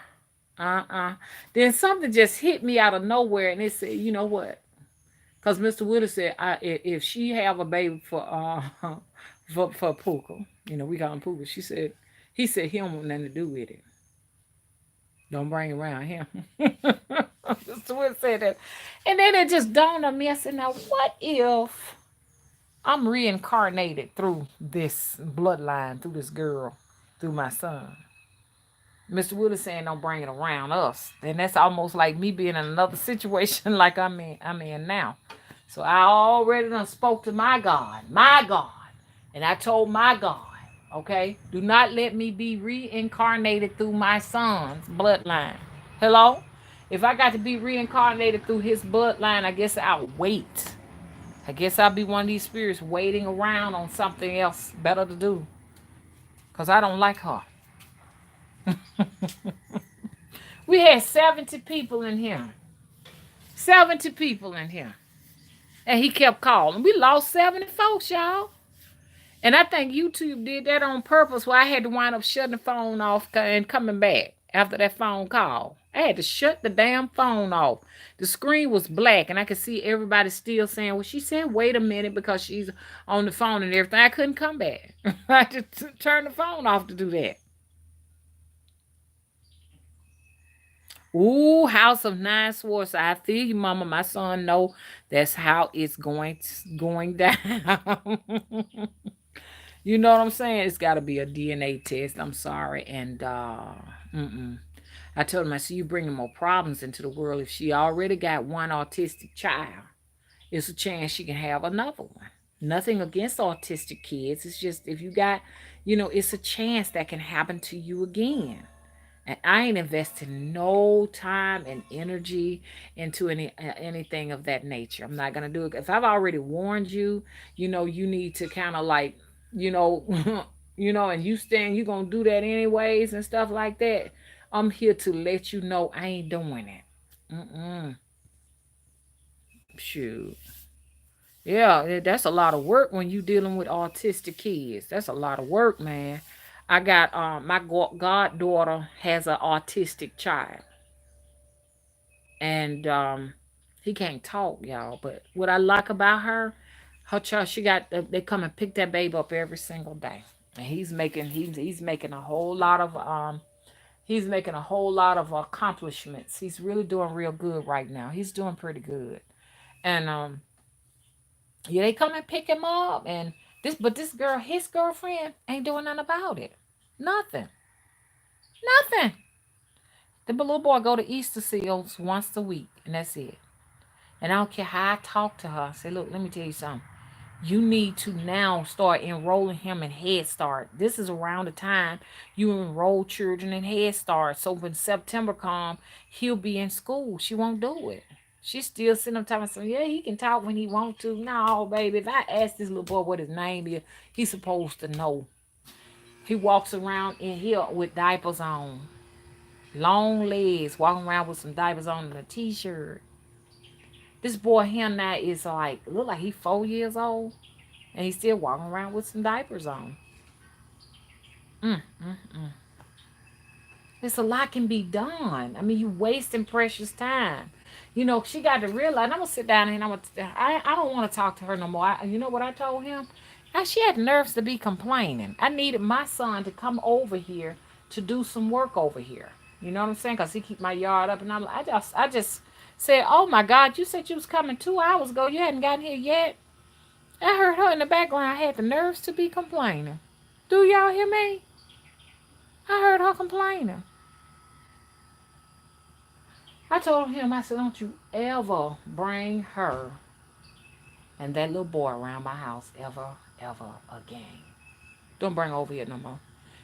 uh-uh. Then something just hit me out of nowhere, and it said, you know what? Because Mr. Woodard said, if she have a baby for for Puka, we call him Puka. He said he don't want nothing to do with it. Don't bring it around him. Mr. Woodard said that, and then it just dawned on me. I said, now what if I'm reincarnated through this bloodline, through this girl, through my son? Mr. Wood is saying don't bring it around us. And that's almost like me being in another situation like I'm in now. So I already done spoke to my God. And I told my God, okay, do not let me be reincarnated through my son's bloodline. Hello? If I got to be reincarnated through his bloodline, I guess I'll wait. I guess I'll be one of these spirits waiting around on something else better to do. Because I don't like her. We had 70 people in here. 70 people in here. And he kept calling. We lost 70 folks, y'all. And I think YouTube did that on purpose where I had to wind up shutting the phone off and coming back after that phone call. I had to shut the damn phone off. The screen was black and I could see everybody still saying, well, she said, wait a minute because she's on the phone and everything. I couldn't come back. I had to turn the phone off to do that. Ooh, House of Nine Swords. I feel you, Mama. My son know that's how it's going down. You know what I'm saying? It's got to be a DNA test. I'm sorry. And mm-mm. I told him, I said, you bringing more problems into the world. If she already got one autistic child, it's a chance she can have another one. Nothing against autistic kids. It's just if you got, it's a chance that can happen to you again. And I ain't investing no time and energy into anything of that nature. I'm not gonna do it. If I've already warned you, you need to kind of like, you know, and you stand, you gonna do that anyways and stuff like that. I'm here to let you know I ain't doing it. Mm-mm. Shoot. Yeah, that's a lot of work when you dealing with autistic kids. That's a lot of work, man. I got my goddaughter has an autistic child, and he can't talk, y'all. But what I like about her child, she got they come and pick that baby up every single day, and he's making a whole lot of accomplishments. He's really doing real good right now. He's doing pretty good, and yeah, they come and pick him up, and this girl, his girlfriend, ain't doing nothing about it. Nothing, nothing. The little boy go to Easter seals once a week, and that's it. And I don't care how I talk to her. I say, look, let me tell you something. You need to now start enrolling him in Head Start. This is around the time you enroll children in Head Start. So when September comes, he'll be in school. She won't do it. She's still sitting up talking, saying, yeah, he can talk when he want to. No, baby, if I ask this little boy what his name is, he's supposed to know. He walks around in here with diapers on. Long legs, walking around with some diapers on and a t-shirt. This boy here now is like, look like he's 4 years old. And he's still walking around with some diapers on. Mm, mm, mm. There's a lot can be done. I mean, you wasting precious time. She got to realize. And I'm gonna sit down and I don't want to talk to her no more. You know what I told him? She had nerves to be complaining. I needed my son to come over here to do some work over here. You know what I'm saying? Cause he keep my yard up, and I just said, oh my God, you said you was coming 2 hours ago. You hadn't gotten here yet. I heard her in the background. I had the nerves to be complaining. Do y'all hear me? I heard her complaining. I told him, I said, don't you ever bring her and that little boy around my house ever again. Don't bring her over here no more.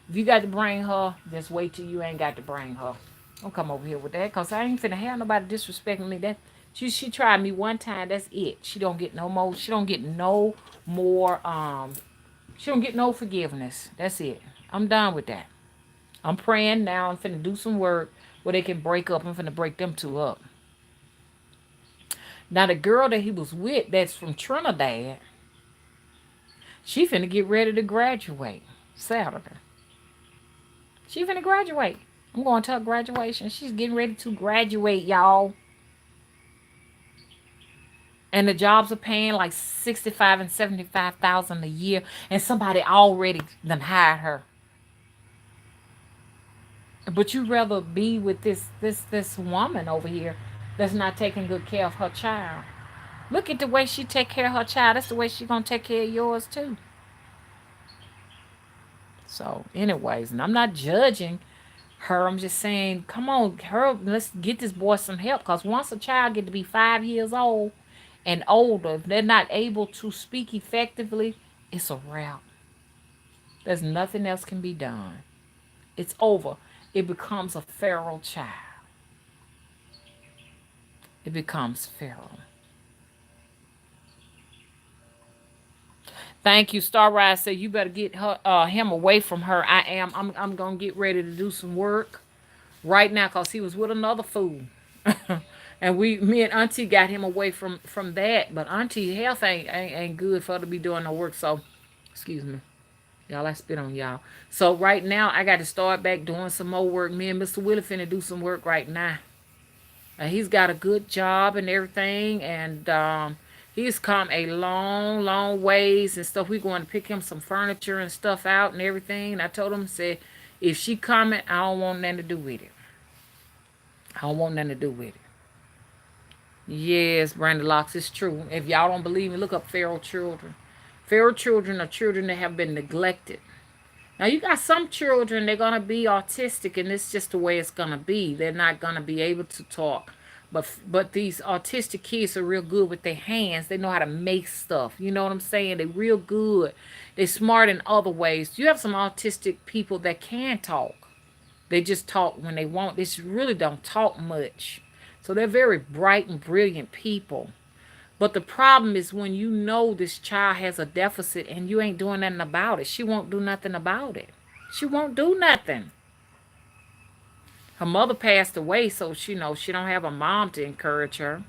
If you got to bring her, just wait till you ain't got to bring her. Don't come over here with that, cause I ain't finna have nobody disrespecting me. That she tried me one time. That's it. She don't get no more. She don't get no more. She don't get no forgiveness. That's it. I'm done with that. I'm praying now. I'm finna do some work where they can break up. I'm finna break them two up. Now the girl that he was with, that's from Trinidad, she finna get ready to graduate Saturday. She finna graduate. I'm going to her graduation. She's getting ready to graduate, y'all. And the jobs are paying like 65 and 75,000 a year, and somebody already done hired her. But you rather be with this woman over here that's not taking good care of her child. Look at the way she take care of her child. That's the way she gonna take care of yours too. So, anyways, and I'm not judging her. I'm just saying, come on, her. Let's get this boy some help. Cause once a child get to be 5 years old and older, if they're not able to speak effectively, it's a wrap. There's nothing else can be done. It's over. It becomes a feral child. It becomes feral. Thank you, Starrise. Said you better get him away from her. I am. I'm gonna get ready to do some work right now because he was with another fool, and me and Auntie got him away from that. But Auntie health ain't good for her to be doing no work. So, excuse me, y'all. I spit on y'all. So right now I got to start back doing some more work. Me and Mr. Willie finna do some work right now. He's got a good job and everything, and he's come a long, long ways and stuff. We're going to pick him some furniture and stuff out and everything. And I told him, said, if she coming, I don't want nothing to do with it. I don't want nothing to do with it. Yes, Brandy Locks, it's true. If y'all don't believe me, look up feral children. Feral children are children that have been neglected. Now you got some children, they're gonna be autistic, and it's just the way it's gonna be. They're not gonna be able to talk. But these autistic kids are real good with their hands. They know how to make stuff. You know what I'm saying? They're real good. They're smart in other ways. You have some autistic people that can talk. They just talk when they want. They just really don't talk much. So they're very bright and brilliant people. But the problem is when you know this child has a deficit and you ain't doing nothing about it. She won't do nothing about it. She won't do nothing. Her mother passed away, so she don't have a mom to encourage her.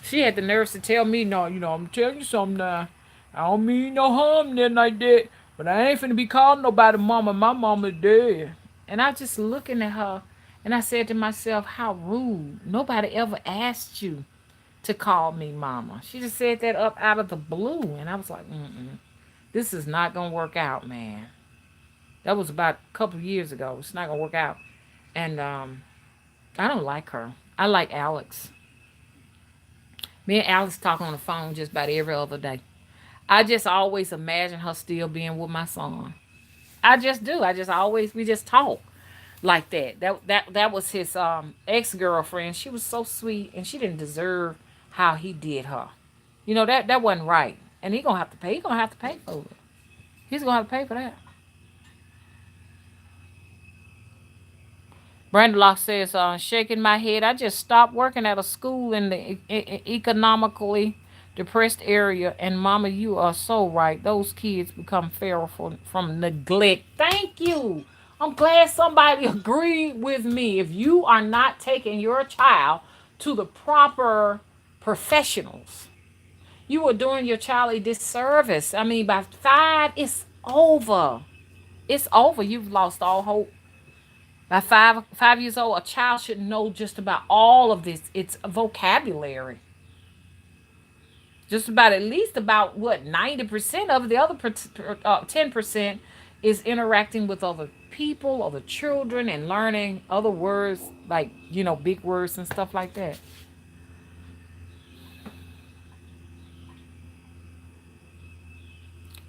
She had the nerves to tell me, no, I'm telling you something now. I don't mean no harm, nothing like that. But I ain't finna be calling nobody mama. My mama dead. And I just looking at her, and I said to myself, how rude. Nobody ever asked you to call me mama. She just said that up out of the blue. And I was like, this is not going to work out, man. That was about a couple of years ago. It's not going to work out. And I don't like her. I like Alex. Me and Alex talk on the phone just about every other day. I just always imagine her still being with my son. I just do. We just talk like that. That was his ex-girlfriend. She was so sweet, and she didn't deserve how he did her. That wasn't right. And he gonna have to pay. He gonna have to pay for it. He's gonna have to pay for that. Brandon Locke says, shaking my head, I just stopped working at a school in the economically depressed area. And Mama, you are so right. Those kids become feral from neglect. Thank you. I'm glad somebody agreed with me. If you are not taking your child to the proper professionals, you are doing your child a disservice. I mean, by 5, it's over. It's over. You've lost all hope. By 5 years old, a child should know just about all of this. It's vocabulary. Just about at least about what 90% of it. The other 10% is interacting with other people, other children, and learning other words like big words and stuff like that.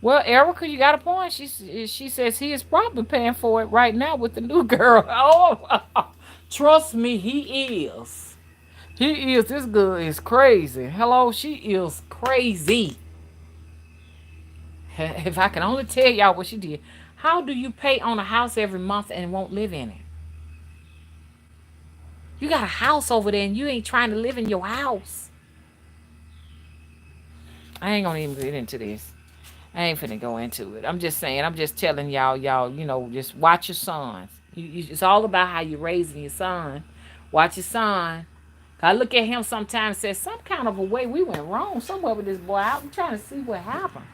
Well, Erica, you got a point. She says he is probably paying for it right now with the new girl. Oh, trust me, he is. He is. This girl is crazy. Hello, she is crazy. If I can only tell y'all what she did. How do you pay on a house every month and won't live in it? You got a house over there and you ain't trying to live in your house. I ain't gonna even get into this. I ain't finna go into it. I'm just saying. I'm just telling y'all. Just watch your sons. It's all about how you're raising your son. Watch your son. I look at him sometimes and say, some kind of a way we went wrong somewhere with this boy. I'm trying to see what happened.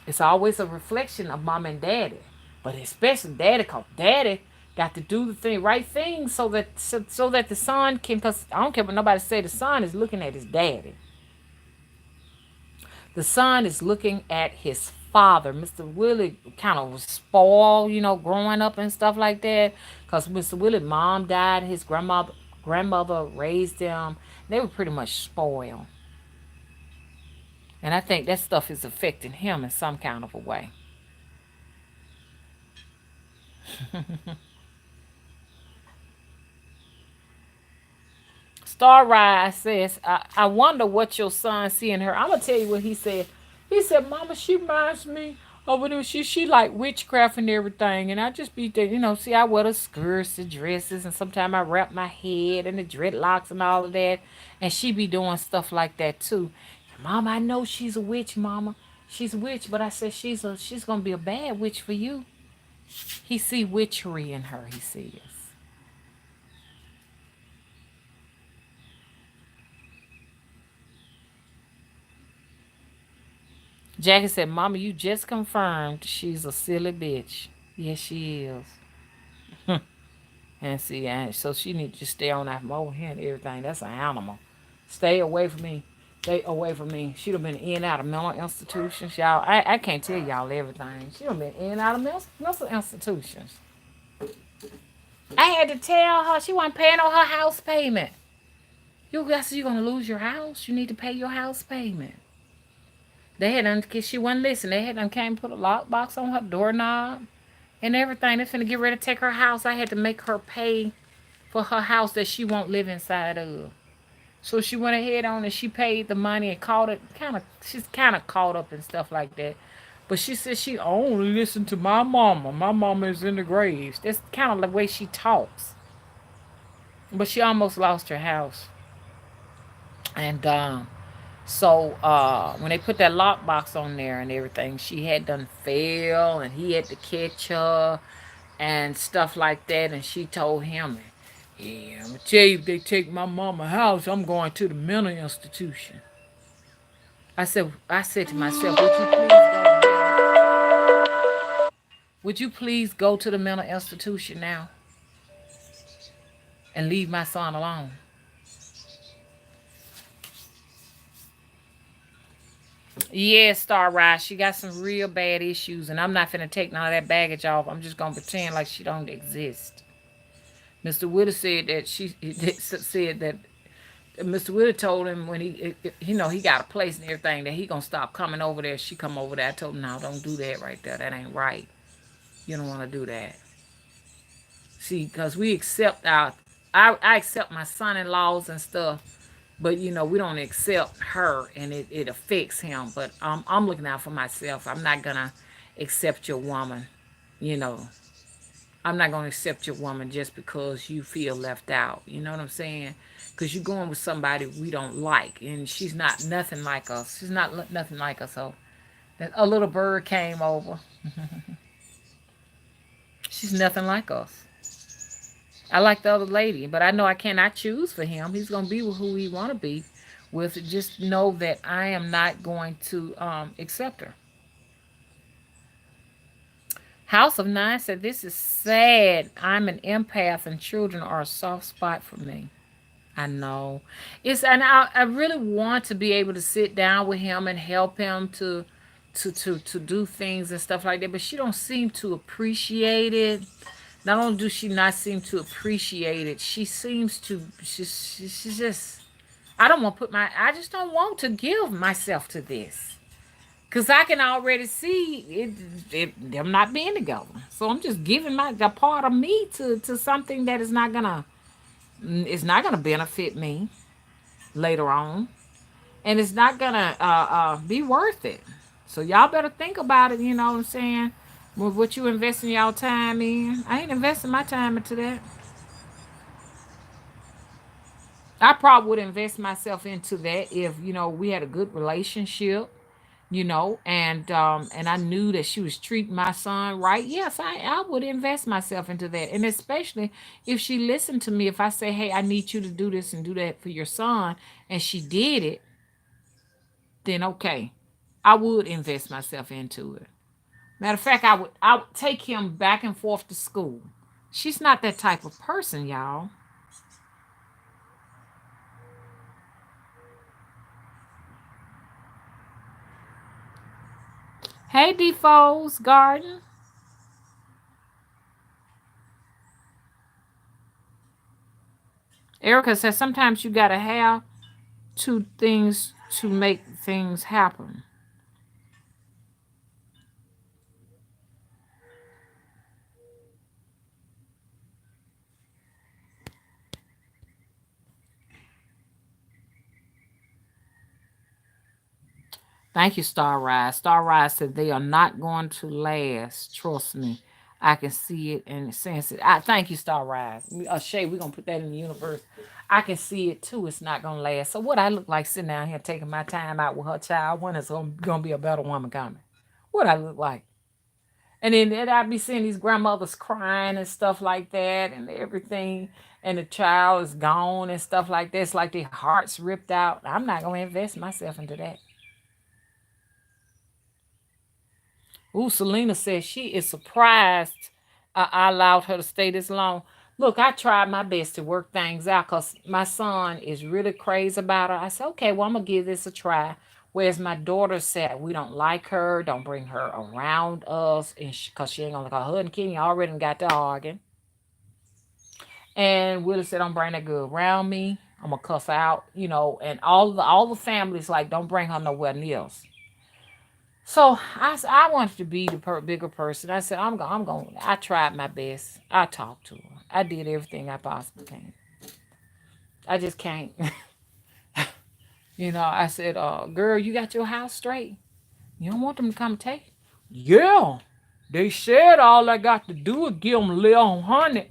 It's always a reflection of mom and daddy. But especially daddy, because daddy got to do the right thing so that the son can, because I don't care what nobody say, the son is looking at his daddy. The son is looking at his father. Mr. Willie kind of was spoiled, growing up and stuff like that. Because Mr. Willie's mom died. His grandmother raised them. They were pretty much spoiled. And I think that stuff is affecting him in some kind of a way. Star Rise says, I wonder what your son see in her. I'm going to tell you what he said. He said, Mama, she reminds me of when she like witchcraft and everything. And I just be there, see, I wear the skirts, the dresses, and sometimes I wrap my head and the dreadlocks and all of that. And she be doing stuff like that too. Mama, I know she's a witch, Mama. She's a witch, but I said she's going to be a bad witch for you. He see witchery in her, he says. Jackie said, Mama, you just confirmed she's a silly bitch. Yes, she is. And see, so she needs to stay on that mower here and everything. That's an animal. Stay away from me. Stay away from me. She'd have been in and out of mental institutions, y'all. I can't tell y'all everything. She'd have been in and out of mental institutions. I had to tell her she wasn't paying on her house payment. I said, you're gonna lose your house. You need to pay your house payment. They had done, cause she wasn't listening. They had done came put a lockbox on her doorknob and everything. They finna get ready to take her house. I had to make her pay for her house that she won't live inside of. So she went ahead on and she paid the money and called it kind of. She's kind of caught up and stuff like that. But she said she only listened to my mama. My mama is in the graves. That's kind of the way she talks. But she almost lost her house. And so when they put that lockbox on there and everything, she had done fell and he had to catch her and stuff like that. And she told him, yeah, I'm gonna tell you, if they take my mama house, I'm going to the mental institution. I said to myself, would you please go to the mental institution now and leave my son alone? Yeah, Star Rise, she got some real bad issues, and I'm not finna take none of that baggage off. I'm just gonna pretend like she don't exist. Mr. Witter said that said that Mr. Witter told him when he got a place and everything that he gonna stop coming over there. She come over there. I told him, no, don't do that right there. That ain't right. You don't want to do that. See, because we accept I accept my son-in-laws and stuff, but we don't accept her, and it affects him. But I'm looking out for myself. I'm not gonna accept your woman. You know, I'm not gonna accept your woman just because you feel left out. You know what I'm saying? Because you're going with somebody we don't like, and she's not nothing like us. She's not nothing like us. So a little bird came over. She's nothing like us. I like the other lady, but I know I cannot choose for him. He's gonna be with who he want to be with. Just know that I am not going to accept her. House of Nine said, "This is sad. I'm an empath, and children are a soft spot for me." I know and I really want to be able to sit down with him and help him to do things and stuff like that. But she don't seem to appreciate it. Not only do she not seem to appreciate it, she seems to she's just I don't want to put my I just don't want to give myself to this. Cause I can already see them not being together. So I'm just giving my a part of me to something that is not gonna benefit me later on, and it's not gonna be worth it. So y'all better think about it. You know what I'm saying? With what you investing y'all time in, I ain't investing my time into that. I probably would invest myself into that if we had a good relationship, and I knew that she was treating my son right. Yes, I would invest myself into that, and especially if she listened to me. If I say, "Hey, I need you to do this and do that for your son," and she did it, then okay, I would invest myself into it. Matter of fact, I would take him back and forth to school. She's not that type of person, y'all. Hey, Defoe's Garden. Erica says sometimes you gotta have two things to make things happen. Thank you, Star Rise. Star Rise said they are not going to last. Trust me. I can see it and sense it. I thank you, Star Rise. Shay, we're gonna put that in the universe. I can see it too. It's not gonna last. So what I look like sitting down here taking my time out with her child when it's gonna be a better woman coming. What I look like. And then I'd be seeing these grandmothers crying and stuff like that and everything. And the child is gone and stuff like that. It's like their hearts ripped out. I'm not gonna invest myself into that. Ooh, Selena says she is surprised I allowed her to stay this long. Look, I tried my best to work things out because my son is really crazy about her. I said, okay, well, I'm going to give this a try. Whereas my daughter said, we don't like her, don't bring her around us, and because she ain't going to like her and Kenny already got to arguing. And Willie said, don't bring that girl around me. I'm gonna cuss her out, and all the families like don't bring her nowhere near us. So I wanted to be the bigger person. I said I'm going. I tried my best. I talked to her. I did everything I possibly can. I just can't. I said, girl, you got your house straight. You don't want them to come take it? Yeah. They said all I got to do is give them 1,100.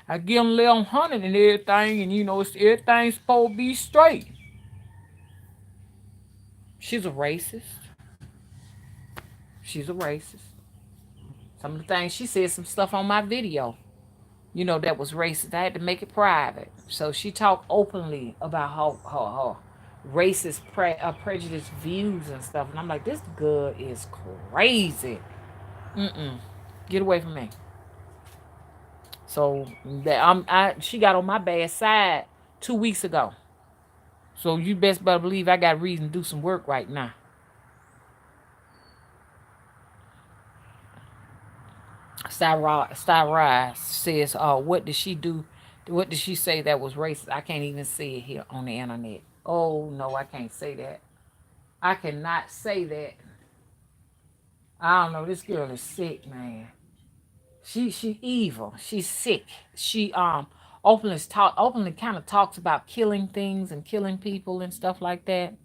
I give them 1,100 and everything, and everything's supposed to be straight. She's a racist. She's a racist. Some of the things she said, some stuff on my video, that was racist. I had to make it private. So she talked openly about her racist, prejudiced views and stuff. And I'm like, this girl is crazy. Mm-mm. Get away from me. So she got on my bad side 2 weeks ago. So you best better believe I got reason to do some work right now. Styra says, what did she do? What did she say that was racist? I can't even say it here on the internet. Oh, no, I can't say that. I cannot say that. I don't know. This girl is sick, man. She evil. She's sick. She openly kind of talks about killing things and killing people and stuff like that.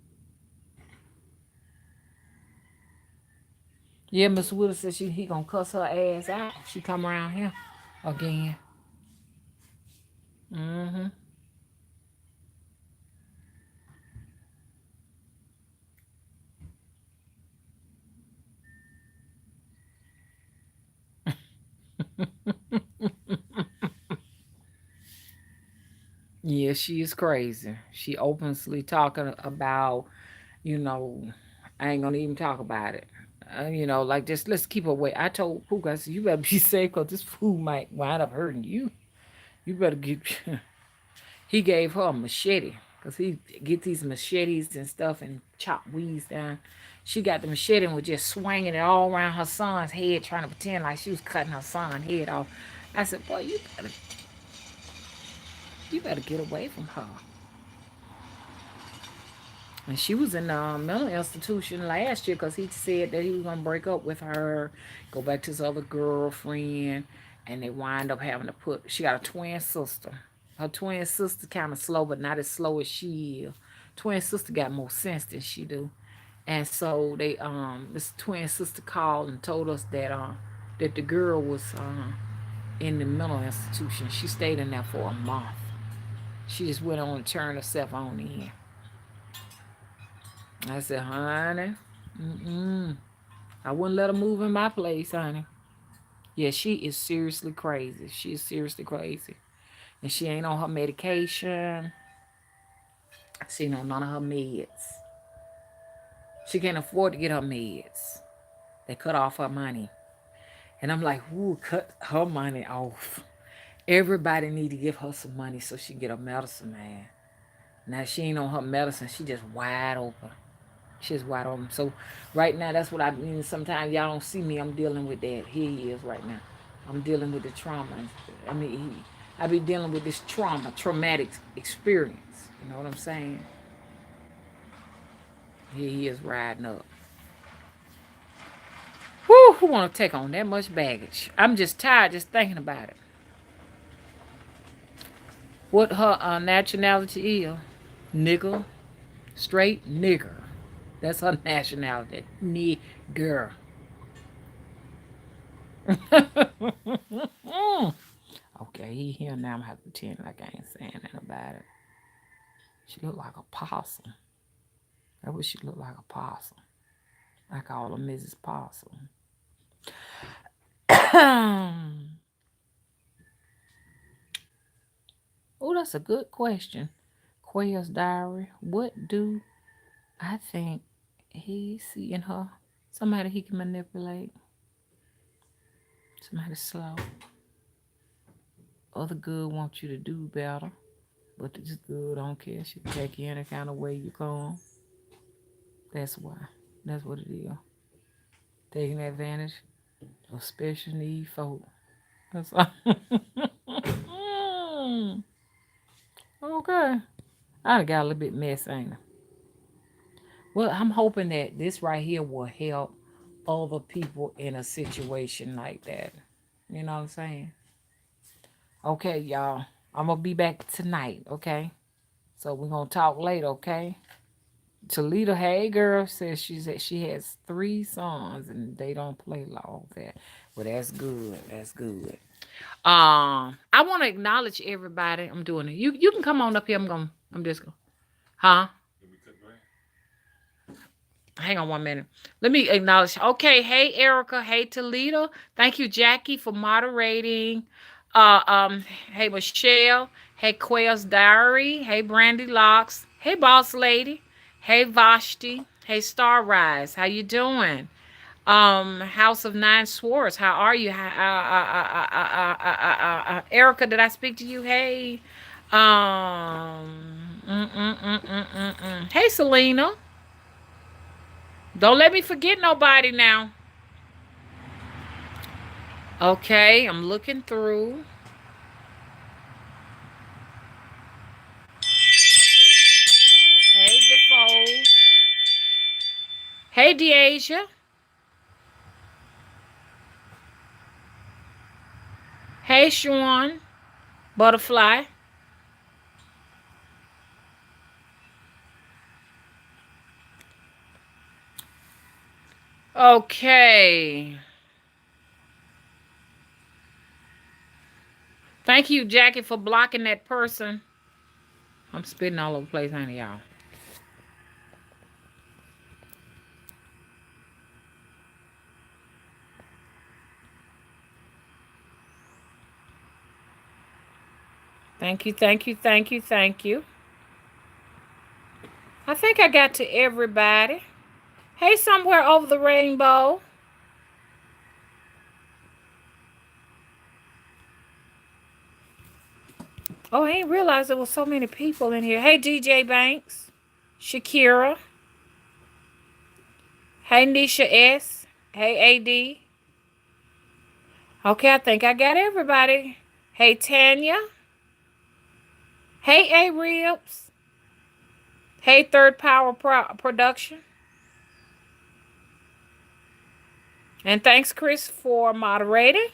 Yeah, Miss Willis said he gonna cuss her ass out. She come around here again. Mm-hmm. Yeah, she is crazy. She openly talking about, you know, I ain't gonna even talk about it. Like just let's keep away. I told Pooh, I said, you better be safe because this food might wind up hurting you. You better get. He gave her a machete because he get these machetes and stuff and chop weeds down. She got the machete and was just swinging it all around her son's head, trying to pretend like she was cutting her son's head off. I said, boy, you better get away from her. And she was in a mental institution last year because he said that he was going to break up with her, go back to his other girlfriend, and they wind up having to she got a twin sister. Her twin sister kind of slow, but not as slow as she is. Twin sister got more sense than she do. And so this twin sister called and told us that the girl was in the mental institution. She stayed in there for a month. She just went on and turned herself on in. I said, honey, mm-mm. I wouldn't let her move in my place, honey. Yeah, she is seriously crazy. She is seriously crazy. And she ain't on her medication. She ain't on none of her meds. She can't afford to get her meds. They cut off her money. And I'm like, ooh, cut her money off. Everybody need to give her some money so she can get her medicine, man. Now she ain't on her medicine. She just wide open. She's wide open. So right now, that's what I mean. Sometimes y'all don't see me. I'm dealing with that. Here he is right now. I'm dealing with the trauma. I be dealing with this traumatic experience. You know what I'm saying? Here he is riding up. Whew, who want to take on that much baggage? I'm just tired just thinking about it. What her nationality is? Nigger. Straight nigger. That's her nationality. Nigger. Okay, he here now. I'm gonna have to pretend like I ain't saying nothing about it. She look like a possum. I wish she looked like a possum. I call her Mrs. Possum. Oh, that's a good question. Quay's diary. What do I think he see in her? Somebody he can manipulate. Somebody slow. Other good want you to do better. But this good don't care. She can take you any kind of way you come. That's why. That's what it is. Taking advantage of special need folk. That's all. Okay. I got a little bit messy, ain't I? Well, I'm hoping that this right here will help other people in a situation like that. You know what I'm saying? Okay, y'all. I'm gonna be back tonight, okay? So we're gonna talk later, okay? Talita, hey girl, says she has 3 sons and they don't play like that. Well, that's good. That's good. I want to acknowledge everybody. I'm doing it. You can come on up here. I'm just gonna. Huh? Hang on 1 minute. Let me acknowledge. Okay, hey Erica, hey Toledo. Thank you, Jackie, for moderating. Hey Michelle, hey Quail's Diary, hey Brandy Locks, hey Boss Lady, hey Vashti, hey Star Rise. How you doing? House of Nine Swords. How are you? Erica, did I speak to you? Hey. Hey Selena. Don't let me forget nobody now. Okay, I'm looking through. Hey, Defoe. Hey, Deasia. Hey, Sean. Butterfly. Okay. Thank you, Jackie, for blocking that person. I'm spitting all over the place, ain't it, y'all? Thank you, thank you, thank you, thank you. I think I got to everybody. Hey, somewhere over the rainbow. Oh, I ain't realized there was so many people in here. Hey, DJ Banks. Shakira. Hey, Nisha S. Hey, AD. Okay, I think I got everybody. Hey, Tanya. Hey, A Ribs. Hey, Third Power Production. And thanks, Chris, for moderating.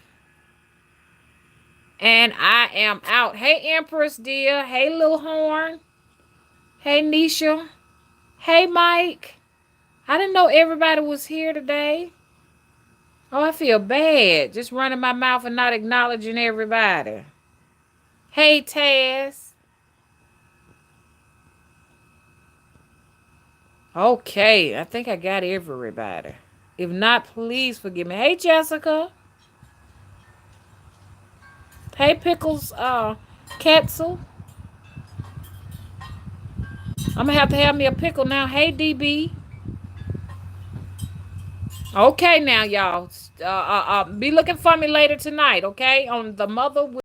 And I am out. Hey, Empress dear. Hey, Lil Horn. Hey, Nisha. Hey, Mike. I didn't know everybody was here today. Oh, I feel bad just running my mouth and not acknowledging everybody. Hey, Taz. Okay, I think I got everybody. If not, please forgive me. Hey, Jessica. Hey, Pickles, Ketzel. I'm gonna have me a pickle now. Hey, DB. Okay, now y'all. Be looking for me later tonight. Okay, on the Mother